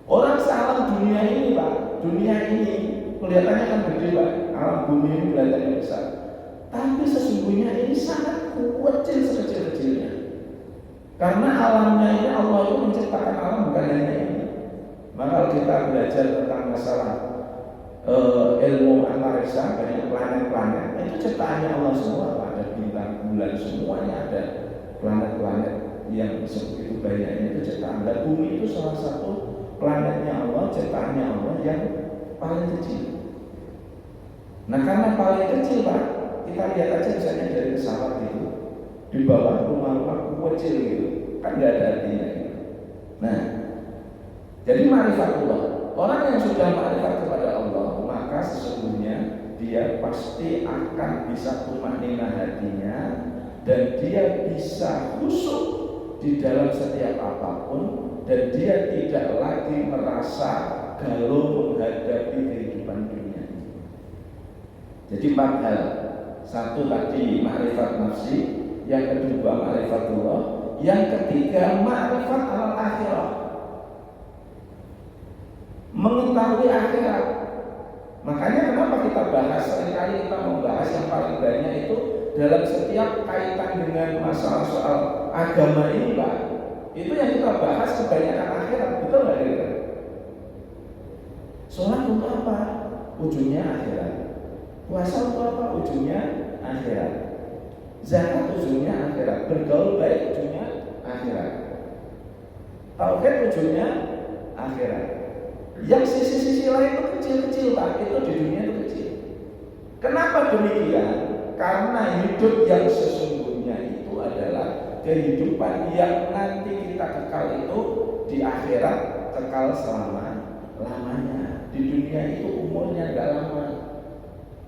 [SPEAKER 1] Orang sealam dunia ini Pak, dunia ini kelihatannya kan gede Pak, alam bumi ini kelihatannya besar, tapi sesungguhnya ini sangat kecil sekecil-kecilnya. Karena alamnya ini Allah itu menciptakan alam bukan hanya ini. Maka kalau kita belajar tentang masalah ilmu antariksa, banyak planet-planet, itu ciptaannya Allah semua. Ada bintang, bulan, semuanya ada planet-planet yang begitu banyaknya itu ciptaan. Dan bumi itu salah satu planetnya Allah, ciptaannya Allah yang paling kecil. Nah karena paling kecil Pak, kita lihat aja misalnya dari pesawat itu, di bawah rumah-rumah kecil gitu, kan nggak ada artinya gitu. Nah, jadi ma'rifatullah, orang yang sudah ma'rifat kepada Allah, maka sesungguhnya dia pasti akan bisa tumanina hatinya, dan dia bisa khusyuk di dalam setiap apapun, dan dia tidak lagi merasa galau menghadapi kehidupan dunia ini. Jadi 4 hal. Satu tadi ma'rifat nafsi, yang kedua ma'rifatullah, yang ketiga ma'rifat al-akhirah, mengetahui akhirat. Makanya kenapa kita bahas, seringkali kita membahas yang paling banyak itu dalam setiap kaitan dengan masalah soal agama ini Pak, itu yang kita bahas kebanyakan akhirat, betul nggak kira? Sholat untuk apa? Ujungnya akhirat. Puasa untuk apa? Ujungnya akhirat. Zakat ujungnya akhirat. Bergaul baik ujungnya akhirat. Tauhid ujungnya akhirat. Yang sisi-sisi lain itu kecil-kecil Pak, itu di dunia itu kecil. Kenapa demikian? Karena hidup yang sesungguhnya itu adalah kehidupan yang nanti kita kekal itu di akhirat, kekal selama-lamanya. Di dunia itu umurnya nggak lama.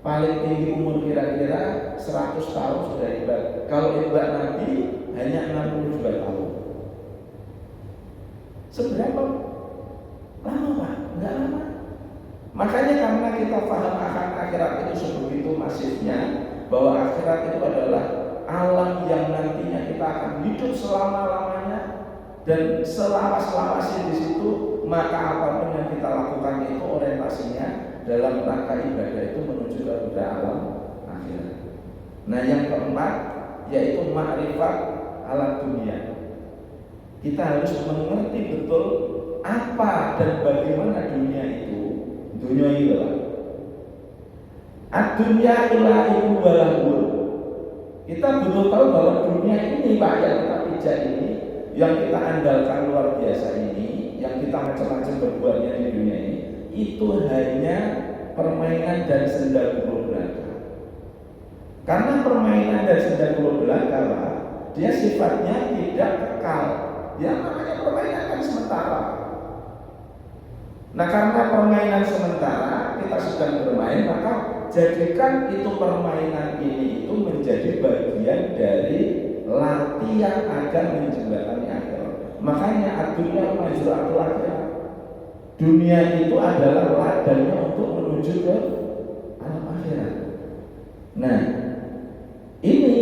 [SPEAKER 1] Paling tinggi umur kira-kira 100 tahun sudah hebat. Kalau hebat Nabi hanya 62 tahun. Seberapa lama Pak? Enggak lama. Makanya karena kita paham akan akhirat itu sebegitu masifnya, bahwa akhirat itu adalah alam yang nantinya kita akan hidup selama-lamanya dan selawas-lawasnya di situ, maka apapun yang kita lakukan itu orientasinya dalam rangka ibadah itu menuju kepada alam akhirat. Nah, yang keempat yaitu ma'rifat alat dunia. Kita harus mengerti betul apa dan bagaimana dunia itu. Dunia itu lah. Ad-dunya ilaihi walahun. Kita butuh tahu bahwa dunia ini Pak yang kita pijak ini, yang kita andalkan luar biasa ini, yang kita macam-macam berbuatnya di dunia ini, itu hanya permainan dan senda gurau belaka. Karena permainan dan senda gurau belaka, dia sifatnya tidak kekal. Dia namanya permainan kan sementara. Nah, karena permainan sementara kita sedang bermain, maka jadikan itu permainan ini itu menjadi bagian dari latihan agar menjembatani akhirat. Makanya ad-dunya majra'atul akhirat. Dunia itu adalah ladangnya untuk menuju ke alam akhirat. Nah, ini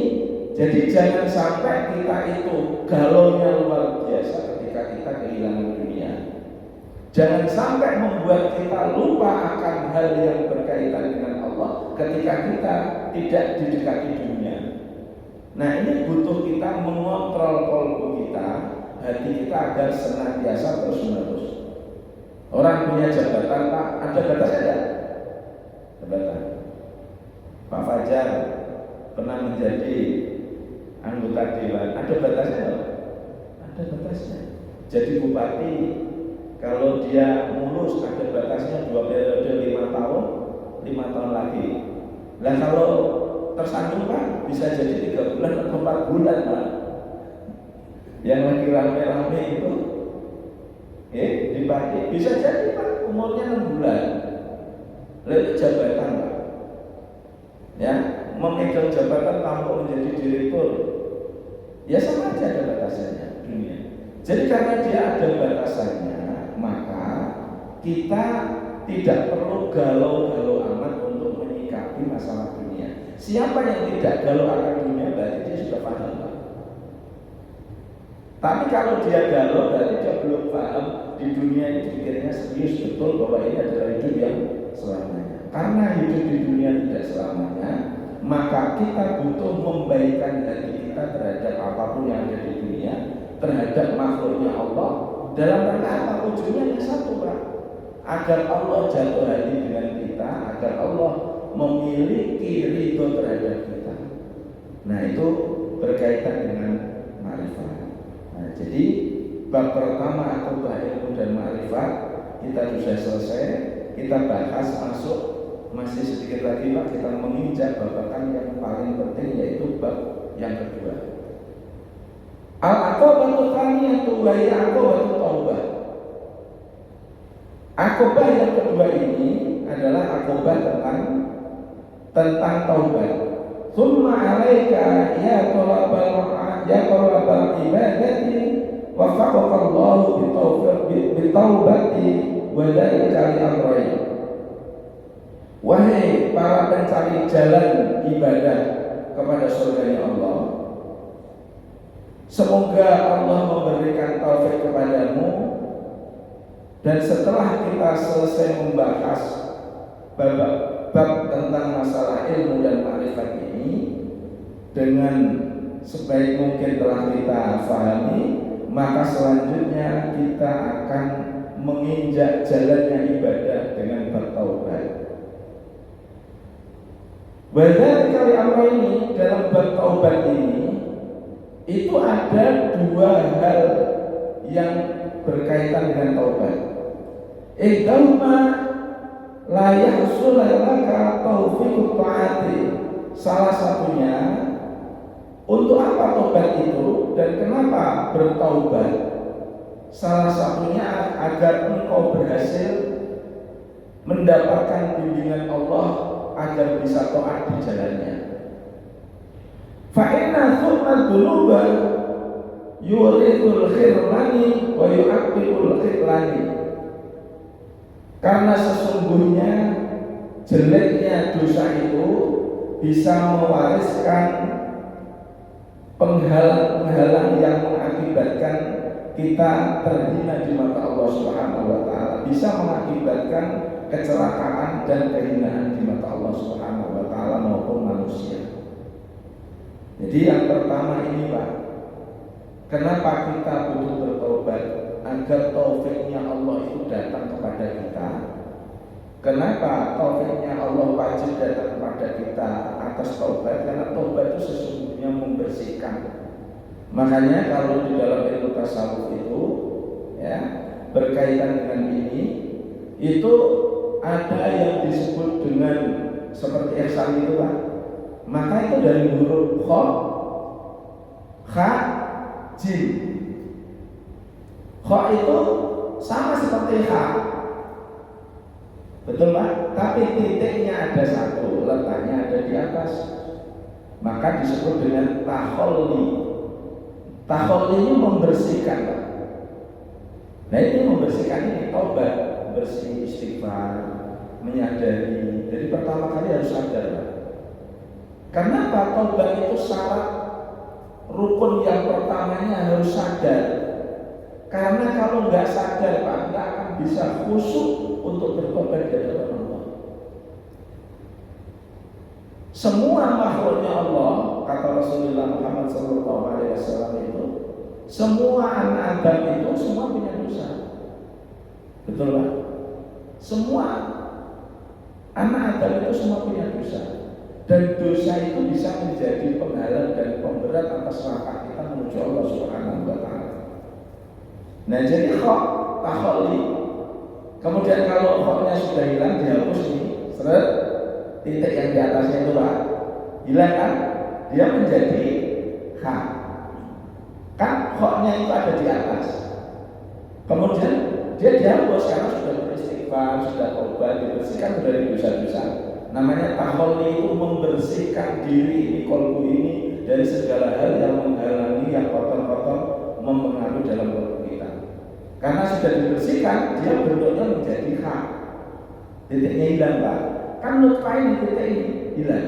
[SPEAKER 1] jadi jangan sampai kita itu galaunya luar biasa ketika kita kehilangan dunia. Jangan sampai membuat kita lupa akan hal yang berkaitan dengan Allah ketika kita tidak didekati dunia. Nah, ini butuh kita mengontrol kolbu kita, hati kita agar senantiasa terus-menerus. Orang punya jabatan, Pak, ada batasnya tidak? Jabatan. Pak Fajar pernah menjadi anggota dewan, ada batasnya? Ada batasnya. Jadi bupati, kalau dia mulus ada batasnya 2 periode 5 tahun, 5 tahun lagi. Nah, kalau tersandung Pak, bisa jadi 3 bulan atau 4 bulan Pak. Yang lagi rame-rame itu dipakai, bisa jadi Pak, umurnya 6 bulan. Lalu jabatan Pak, ya, memegang jabatan tanpa menjadi direktur, ya sama aja ada batasannya dunia. Jadi karena dia ada batasannya, maka kita tidak perlu galau-galau amat untuk menyikapi masalah dunia. Siapa yang tidak galau akan dunia berarti dia sudah paham. Tapi kalau dia galau berarti dia belum paham di dunia ini, pikirnya serius betul bahwa ini adalah hidup yang selamanya. Karena hidup di dunia tidak selamanya, maka kita butuh membaikkan hati kita terhadap apapun yang ada di dunia, terhadap makhluknya Allah. Dalam rangka apa? Ujungnya yang satu Pak, agar Allah jatuh hati dengan kita, agar Allah memiliki ridho terhadap kita. Nah, itu berkaitan dengan ma'rifat. Nah, jadi bab pertama akobah ilmu dan ma'rifat kita sudah selesai. Kita bahas masuk, masih sedikit lagi Pak, kita menginjak babakan yang paling penting, yaitu bab yang kedua. Al-aqobah tsaniyatu wa hiya aqobah taubah. Aqobah yang kedua ini adalah aqobah tentang taubat. Tsumma 'alaika ya talabal ibadati waffaqaka Allah bi taubati wa dzalika li amrayn. Wahai para pencari jalan ibadah kepada surganya Allah, semoga Allah memberikan taufik kepadamu. Dan setelah kita selesai membahas bab tentang masalah ilmu dan ma'rifat ini dengan sebaik mungkin telah kita pahami, maka selanjutnya kita akan menginjak jalannya ibadah dengan bertaubat. Berarti kali apa ini dalam bertaubat ini itu ada 2 hal yang berkaitan dengan taubat. Ihdahuma la yahsul laka taufiqut ta'ati. Salah satunya, untuk apa taubat itu dan kenapa bertaubat? Salah satunya agar engkau berhasil mendapatkan bimbingan Allah agar bisa taat di jalannya. Fa inna thumma dhunuba yuridul khirlani wa yu'aqibul khirlani. Karena sesungguhnya jeleknya dosa itu bisa mewariskan penghalang-penghalang yang mengakibatkan kita terhina di mata Allah Subhanahu wa taala, bisa mengakibatkan kecelakaan dan kehinaan di mata Allah Subhanahu wa taala maupun manusia. Jadi yang pertama ini Pak, kenapa kita butuh bertobat? Agar taufiknya Allah itu datang kepada kita. Kenapa taufiknya Allah wajib datang kepada kita atas taubat? Karena taubat itu sesungguhnya membersihkan. Makanya kalau di dalam ilmu tasawuf itu ya, berkaitan dengan ini, itu ada yang disebut dengan seperti ihsan itu Pak. Maka itu dari huruf kha, kha, jim. Kha itu sama seperti kha, betul Pak? Tapi titiknya ada satu, letaknya ada di atas. Maka disebut dengan takholli. Takholli ini membersihkan Pak. Nah ini membersihkan ini taubat, bersih, istighfar, menyadari. Jadi pertama kali harus sadar Pak. Karena taubat itu syarat rukun yang pertamanya harus sadar. Karena kalau nggak sadar Pak, nggak akan bisa khusyuk untuk bertobat di hadapan Allah. Semua makhluknya Allah, kata Rasulullah Muhammad SAW itu, semua anak Adam itu semua punya dosa. Betul Pak? Semua anak Adam itu semua punya dosa. Dan dosa itu bisa menjadi penghalang dan pemberat atas langkah kita menuju Allah Subhanahu wa taala. Nah jadi kok takholli. Kemudian kalau koknya sudah hilang, dihapus ini, seret, titik yang di atasnya itu Pak, hilang kan? Dia menjadi kha. Kan koknya itu ada di atas. Kemudian dia dihapus karena sudah beristighfar, sudah taubat, dibersihkan dari dosa-dosa. Namanya takholli itu membersihkan diri ini, kolbu ini dari segala hal yang menghalangi, yang kotor-kotor mempengaruhi dalam kolbu kita. Karena sudah dibersihkan, dia bentuknya menjadi kha. Titiknya hilang Pak. Kan nutfain di titik ini hilang.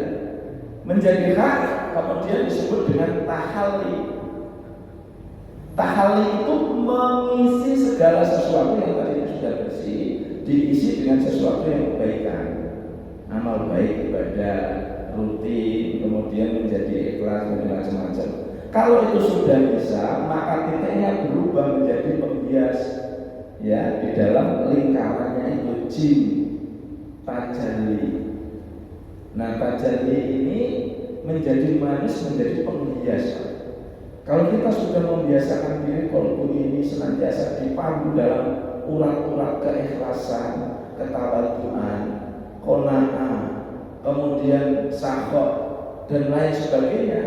[SPEAKER 1] Menjadi kha, kemudian disebut dengan tahalli. Tahalli itu mengisi segala sesuatu yang tadi sudah bersih, diisi dengan sesuatu yang kebaikan. Amal baik, ibadah, rutin, kemudian menjadi ikhlas dan macam-macam. Kalau itu sudah bisa, maka titiknya berubah menjadi penghias ya di dalam lingkarannya itu jin, tajalli. Nah tajalli ini menjadi manis, menjadi penghias. Kalau kita sudah membiasakan diri kolbu ini senantiasa dipandu dalam urat-urat keikhlasan, ketawaduan, qanaah, kemudian sakhah dan lain sebagainya,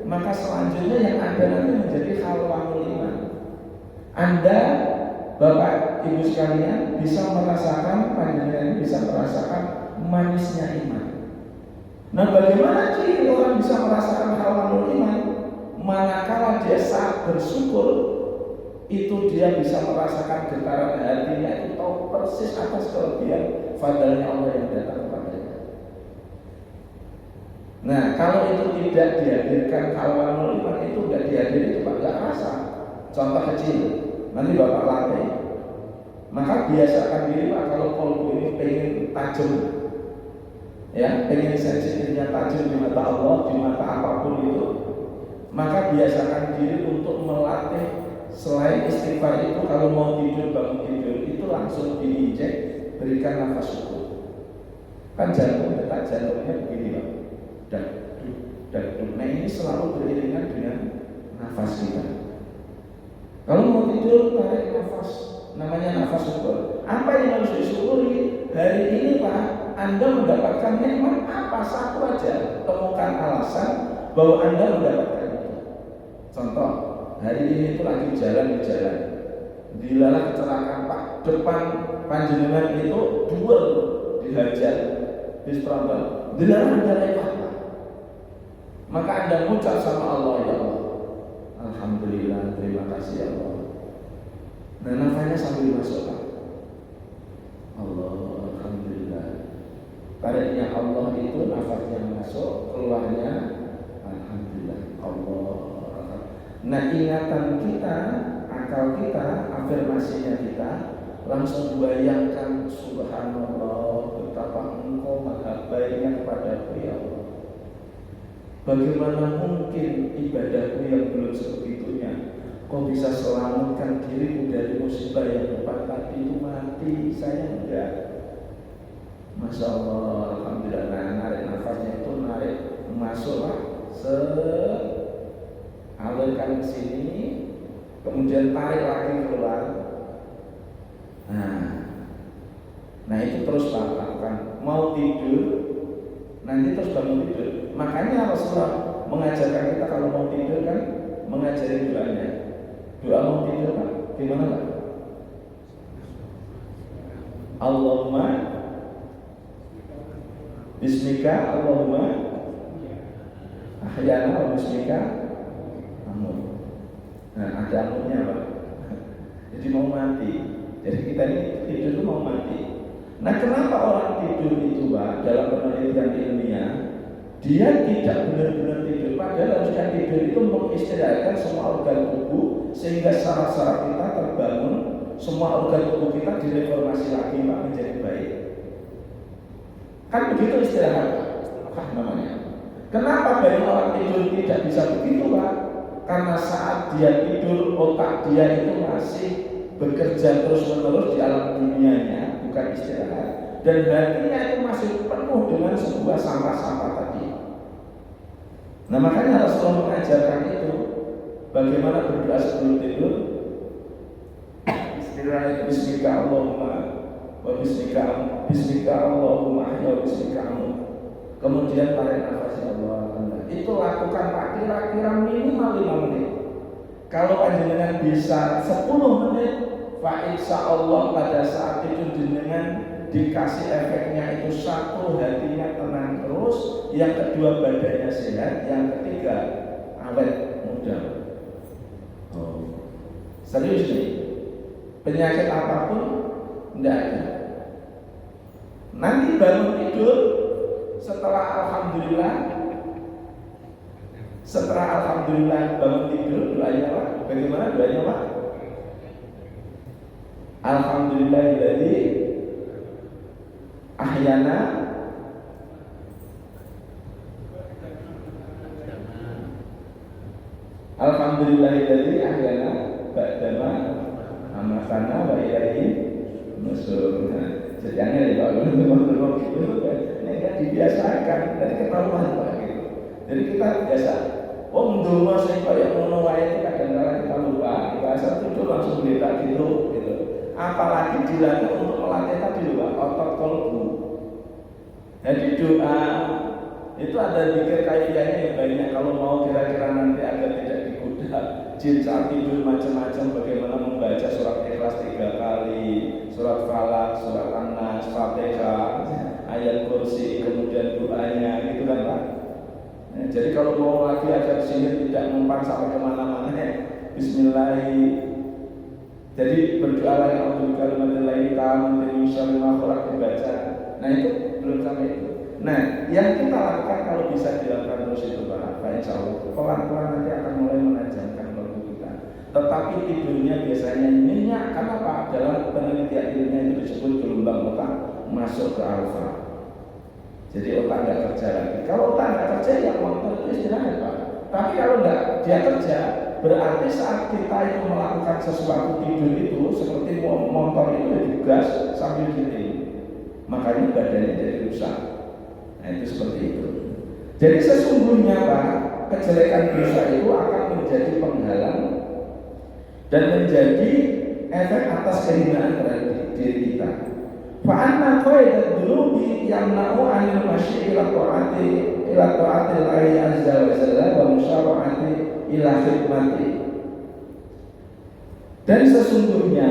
[SPEAKER 1] maka selanjutnya yang ada nanti menjadi halwanul iman. Anda, Bapak Ibu sekalian, bisa merasakan, panjenengan bisa merasakan manisnya iman. Nah, bagaimana ciri orang bisa merasakan halwanul iman? Manakala dia saat bersyukur, itu dia bisa merasakan getaran hatinya, itu tahu persis atas kelebihan fadlnya Allah yang datang kepadanya. Nah, kalau itu tidak dihadirkan halwanul iman, itu tidak dihadir, itu Pak, nggak rasa. Contoh kecil, nanti Bapak latih. Maka biasakan diri Pak, kalau kolbu ini pengen tajam, ya, pengen sensitifnya tajam di mata Allah, di mata apapun itu, maka biasakan diri untuk melatih. Selain istighfar itu, kalau mau tidur, bangun tidur, itu langsung diinjek, berikan nafas syukur. Kan jantung, detak jantungnya begini Pak, dan nah ini selalu beriringan dengan nafas kita. Kalau mau tidur, tarik nafas, namanya nafas syukur. Apa yang harus disyukuri? Hari ini Pak, Anda mendapatkan nikmat apa? Satu aja, temukan alasan bahwa Anda mendapatkan itu. Contoh, hari ini itu lagi jalan di jalan, dilalah kecelakaan Pak, depan panjenengan itu duel dihajar, diserang, dilalah Anda lewat Pak. Maka Anda mengucap sama Allah, ya Allah, alhamdulillah, terima kasih ya Allah. Nah, nafasnya sambil masuk Pak. Allah, alhamdulillah. Tariknya Allah itu nafasnya masuk. masuk, keluarnya alhamdulillah Allah. Nah, ingatan kita, akal kita, afirmasinya kita langsung bayangkan subhanallah, betapa engkau maha baiknya kepadaku ya Allah. Bagaimana mungkin ibadahku yang belum sebegitunya kau bisa selamatkan diriku dari musibah yang tempat tadi itu mati, saya enggak. Masya Allah, alhamdulillah. Nah, narik nafasnya itu narik masuklah, alirkan ke sini, kemudian tarik lagi keluar. Nah itu terus Pak lakukan. Mau tidur, nanti terus bangun tidur. Makanya Rasulullah mengajarkan kita kalau mau tidur kan mengajari doanya. Doa mau tidur Pak, gimana Pak? Allahumma Bismika Allahumma ahyana wa bismika amun. Nah ada amunnya Pak. Jadi mau mati. Jadi kita ini tidur itu mau mati. Nah kenapa orang tidur itu Pak dalam penelitian ilmiah dia tidak benar-benar tidur, padahal harusnya tidur itu mengistirahatkan semua organ tubuh sehingga saraf-saraf kita terbangun, semua organ tubuh kita direformasi lagi Pak menjadi baik. Kan begitu istirahat Pak namanya. Kenapa banyak orang tidur tidak bisa begitu Pak? Karena saat dia tidur otak dia itu masih bekerja terus-menerus di alam dunianya, bukan istirahat, dan hatinya itu masih penuh dengan sebuah sampah-sampah tadi. Nah makanya Rasulullah mengajarkan itu bagaimana berdoa sebelum tidur. Bismika Allahumma wa bismika Allahumma ahya wa bismika amut. Kemudian tarik nafas ya Allah. Itu lakukan Pak kira-kira minimal 5 menit. Kalau panjenengan bisa 10 menit, Pak insya Allah pada saat itu jenengan dikasih efeknya itu satu, hatinya tenang terus, yang kedua badannya sehat, yang ketiga awet muda. Serius nih, penyakit apapun tidak ada. Nanti bangun tidur setelah alhamdulillah bangun tidur doanya Pak. Bagaimana doanya Pak? Alhamdulillahilladzi ahyana Alhamdulillahilladzi ahyana ba'dama amatana wa ilaihi nusyur. Sejanya ya Pak, teman-teman gitu kan. Ini kan dibiasakan dari ketahuan Pak gitu. Jadi kita biasa. Ndonga sing kaya ngono wae kadang-kadang kita lupa. Bahasa itu langsung beda gitu. Apalagi dilatih untuk melatih tadi Pak, otot kolbu. Jadi doa itu ada zikir kaifiyahnya yang banyak. Kalau mau kira-kira nanti agar tidak digoda jin saat tidur macam-macam, bagaimana membaca surat Ikhlas 3 kali, surat Falaq, surat An-Nas, Fatihah, ayat kursi, kemudian doanya gitu kan Pak. Nah, jadi kalau mau lagi agar sihir tidak mempan sampai kemana-mana, Bismillahirrahmanirrahim. Jadi berdoa yang untuk kalimat taman dari syarima khulaq dibaca. Nah itu belum sampai itu. Nah yang kita lakukan kalau bisa dilakukan terus itu Pak insya Allah pelan-pelan nanti akan mulai menajamkan waktu kita. Tetapi tidurnya biasanya nyenyak. Kenapa? Dalam penelitian ilmiah itu disebut gelombang otak masuk ke alfa. Jadi otak nggak kerja lagi. Kalau otak nggak kerja ya motor itu istirahat Pak. Tapi kalau nggak dia kerja, berarti saat kita itu melakukan sesuatu tidur itu seperti motor itu digas sambil giring, makanya badannya jadi rusak. Nah itu seperti itu. Jadi sesungguhnya Pak, kejelekan dosa itu akan menjadi penghalang dan menjadi efek atas kehinaan terhadap diri kita. Fa'anna qaidat dunubi yamna'u 'anil masyi' ila ta'ati Allahi azza wa jalla wa musyara'ati ila khidmati. Dan sesungguhnya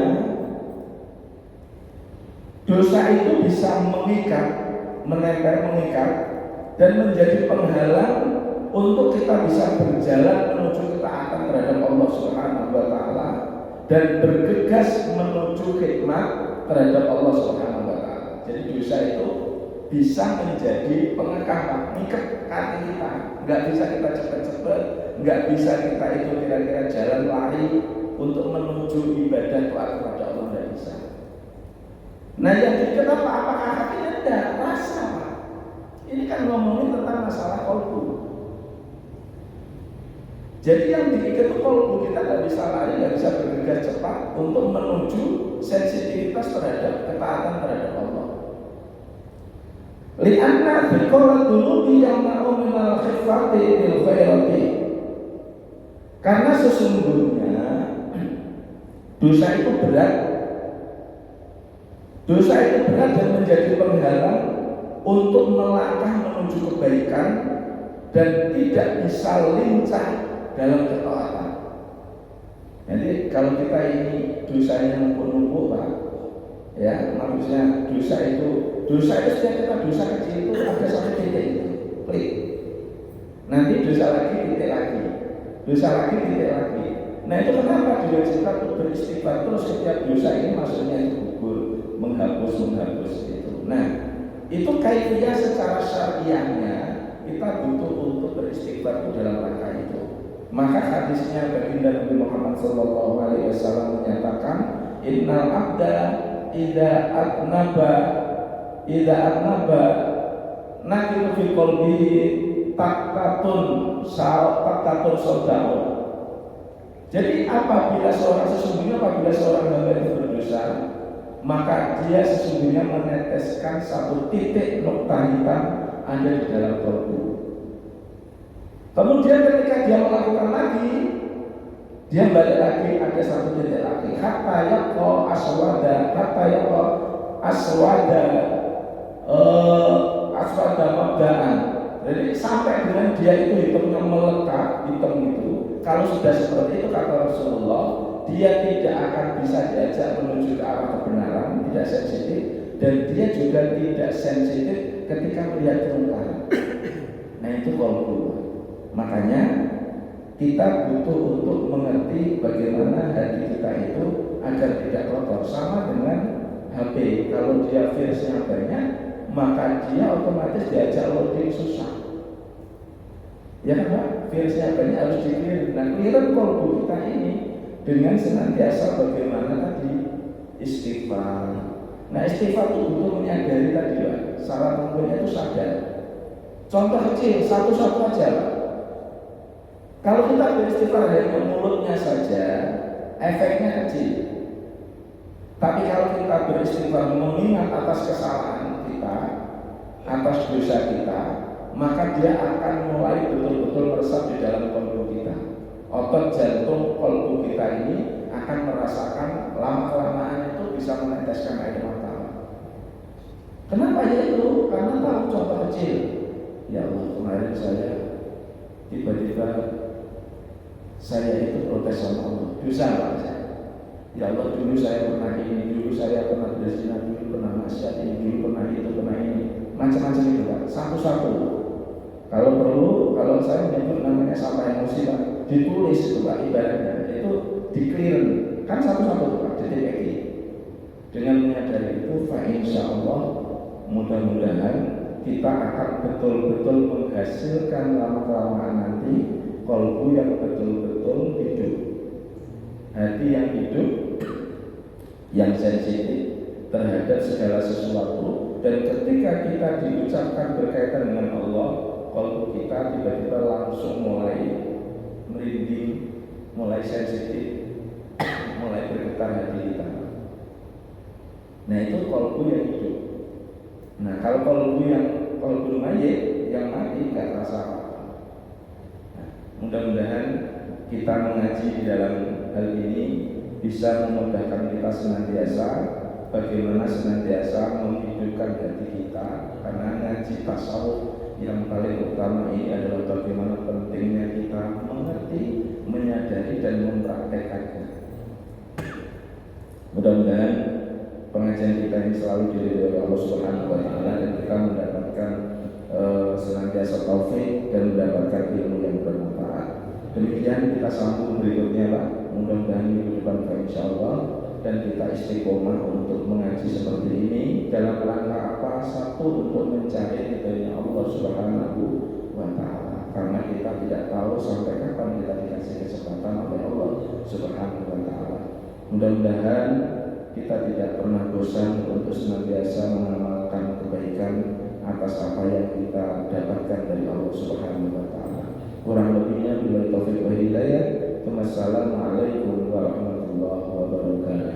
[SPEAKER 1] dosa itu bisa mengikat, mengikat dan menjadi penghalang untuk kita bisa berjalan menuju ketaatan terhadap Allah Subhanahu wa taala dan bergegas menuju khidmat terhadap Allah Subhanahu wa taala. Jadi dosa itu bisa menjadi pengekang, mengikat hati kita. Nggak bisa kita cepet-cepet, nggak bisa kita itu kira-kira jalan lari untuk menuju ibadah taat kepada Allah, nggak bisa. Nah yang diikat apa? Apakah hatinya? Tidak, rasa. Ini kan ngomongin tentang masalah kolbu. Jadi yang diikat itu kolbu, kita nggak bisa lari, nggak bisa bergegas cepat untuk menuju sensitivitas terhadap ketaatan terhadap Allah. Lianna biqolat dunubi yang mau minal khifati bil khairati. Karena sesungguhnya dosa itu berat. Dosa itu berat dan menjadi penghalang untuk melangkah menuju kebaikan dan tidak bisa lincah dalam ketaatan. Jadi kalau kita ini dosanya numpuk-numpuk, Pak, ya maksudnya dosa itu setiap kita dosa kecil itu ada satu titik itu, klik. Nanti dosa lagi, titik lagi, dosa lagi, titik lagi. Nah itu kenapa diwajibkan untuk beristighfar terus setiap dosa ini maksudnya itu gugur, menghapus itu. Nah itu kaifiah secara syariahnya kita butuh untuk beristighfar itu dalam rangka itu. Maka hadisnya baginda Nabi Muhammad SAW menyatakan, Innal abda idza adnaba nakiru fi qalbihi takatun saudara. Jadi apabila seorang hamba itu berdosa, maka dia sesungguhnya meneteskan satu titik nukta hitam ada di dalam kalbu. Kemudian ketika dia melakukan lagi, dia balik lagi ada satu titik lagi. Hatta yaqa aswada mabdaan. Jadi sampai dengan dia itu hitamnya melekat, hitam itu. Kalau sudah seperti itu kata Rasulullah, dia tidak akan bisa diajak menuju ke arah kebenaran, tidak sensitif, dan dia juga tidak sensitif ketika melihat kemungkaran. Nah itu kalbu. Makanya kita butuh untuk mengerti bagaimana hati kita itu agar tidak kotor. Sama dengan HP, kalau dia virusnya banyak, maka dia otomatis diajak loading susah. Ya kan Pak? Virusnya banyak harus di-clear. Nah clearan kalbu kita ini dengan senantiasa bagaimana tadi istighfar. Nah istighfar itu butuh menyadari tadi Pak, syarat mengumpulnya itu sadar. Contoh kecil, satu-satu aja Pak. Kalau kita beristighfar dari mulutnya saja, efeknya kecil. Tapi kalau kita beristighfar mengingat atas kesalahan kita, atas dosa kita, maka dia akan mulai betul-betul meresap di dalam kalbu kita. Otot jantung kalbu kita ini akan merasakan lama-kelamaan itu bisa meneteskan air mata. Kenapa ya itu? Karena tahu contoh kecil. Ya Allah, kemarin saya tiba-tiba saya itu protes sama Allah, dosa Pak saya. Ya Allah, dulu saya pernah ini, dulu saya pernah berzina, dulu pernah maksiat ini, dulu pernah itu, pernah ini, macam-macam itu Pak, satu-satu. Kalau perlu, kalau saya menyebut namanya sampah emosi Pak, ditulis itu Pak, ibaratnya itu di-clear, kan satu-satu Pak, detik. Dengan menyadari itu, insya-Allah mudah-mudahan kita akan betul-betul menghasilkan lama-kelamaan nanti kalbu yang betul-betul hidup, hati yang hidup, yang sensitif terhadap segala sesuatu. Dan ketika kita diucapkan berkaitan dengan Allah, kalbu kita tiba-tiba langsung mulai merinding, mulai sensitif, mulai bergetar hati kita. Nah itu kalbu yang hidup. Nah kalau kalbu mayit yang mati nggak terasa apa. Mudah-mudahan kita mengaji di dalam hal ini bisa memudahkan kita senantiasa bagaimana senantiasa menghidupkan hati kita, karena ngaji tasawuf yang paling utama ini adalah bagaimana pentingnya kita mengerti, menyadari dan mempraktekannya. Mudah-mudahan pengajian kita ini selalu diridhoi oleh Allah Subhanahu wa taala dan kita mendapatkan senantiasa taufik dan mendapatkan ilmu yang bermanfaat. Demikian kita sambung berikutnya Pak. Mudah-mudahan minggu depan insyaallah. Dan dan kita istiqomah untuk mengaji seperti ini dalam rangka apa? Satu, untuk mencari ridhonya Allah Subhanahu wa Ta'ala, karena kita tidak tahu sampai kapan kita dikasih kesempatan oleh Allah Subhanahu wa Ta'ala. Mudah-mudahan kita tidak pernah bosan untuk senantiasa mengamalkan kebaikan atas apa yang kita dapatkan dari Allah Subhanahu wa Ta'ala. Kurang lebihnya billahi taufiq wa hidayah. Wassalamualaikum warahmatullahi wabarakatuh.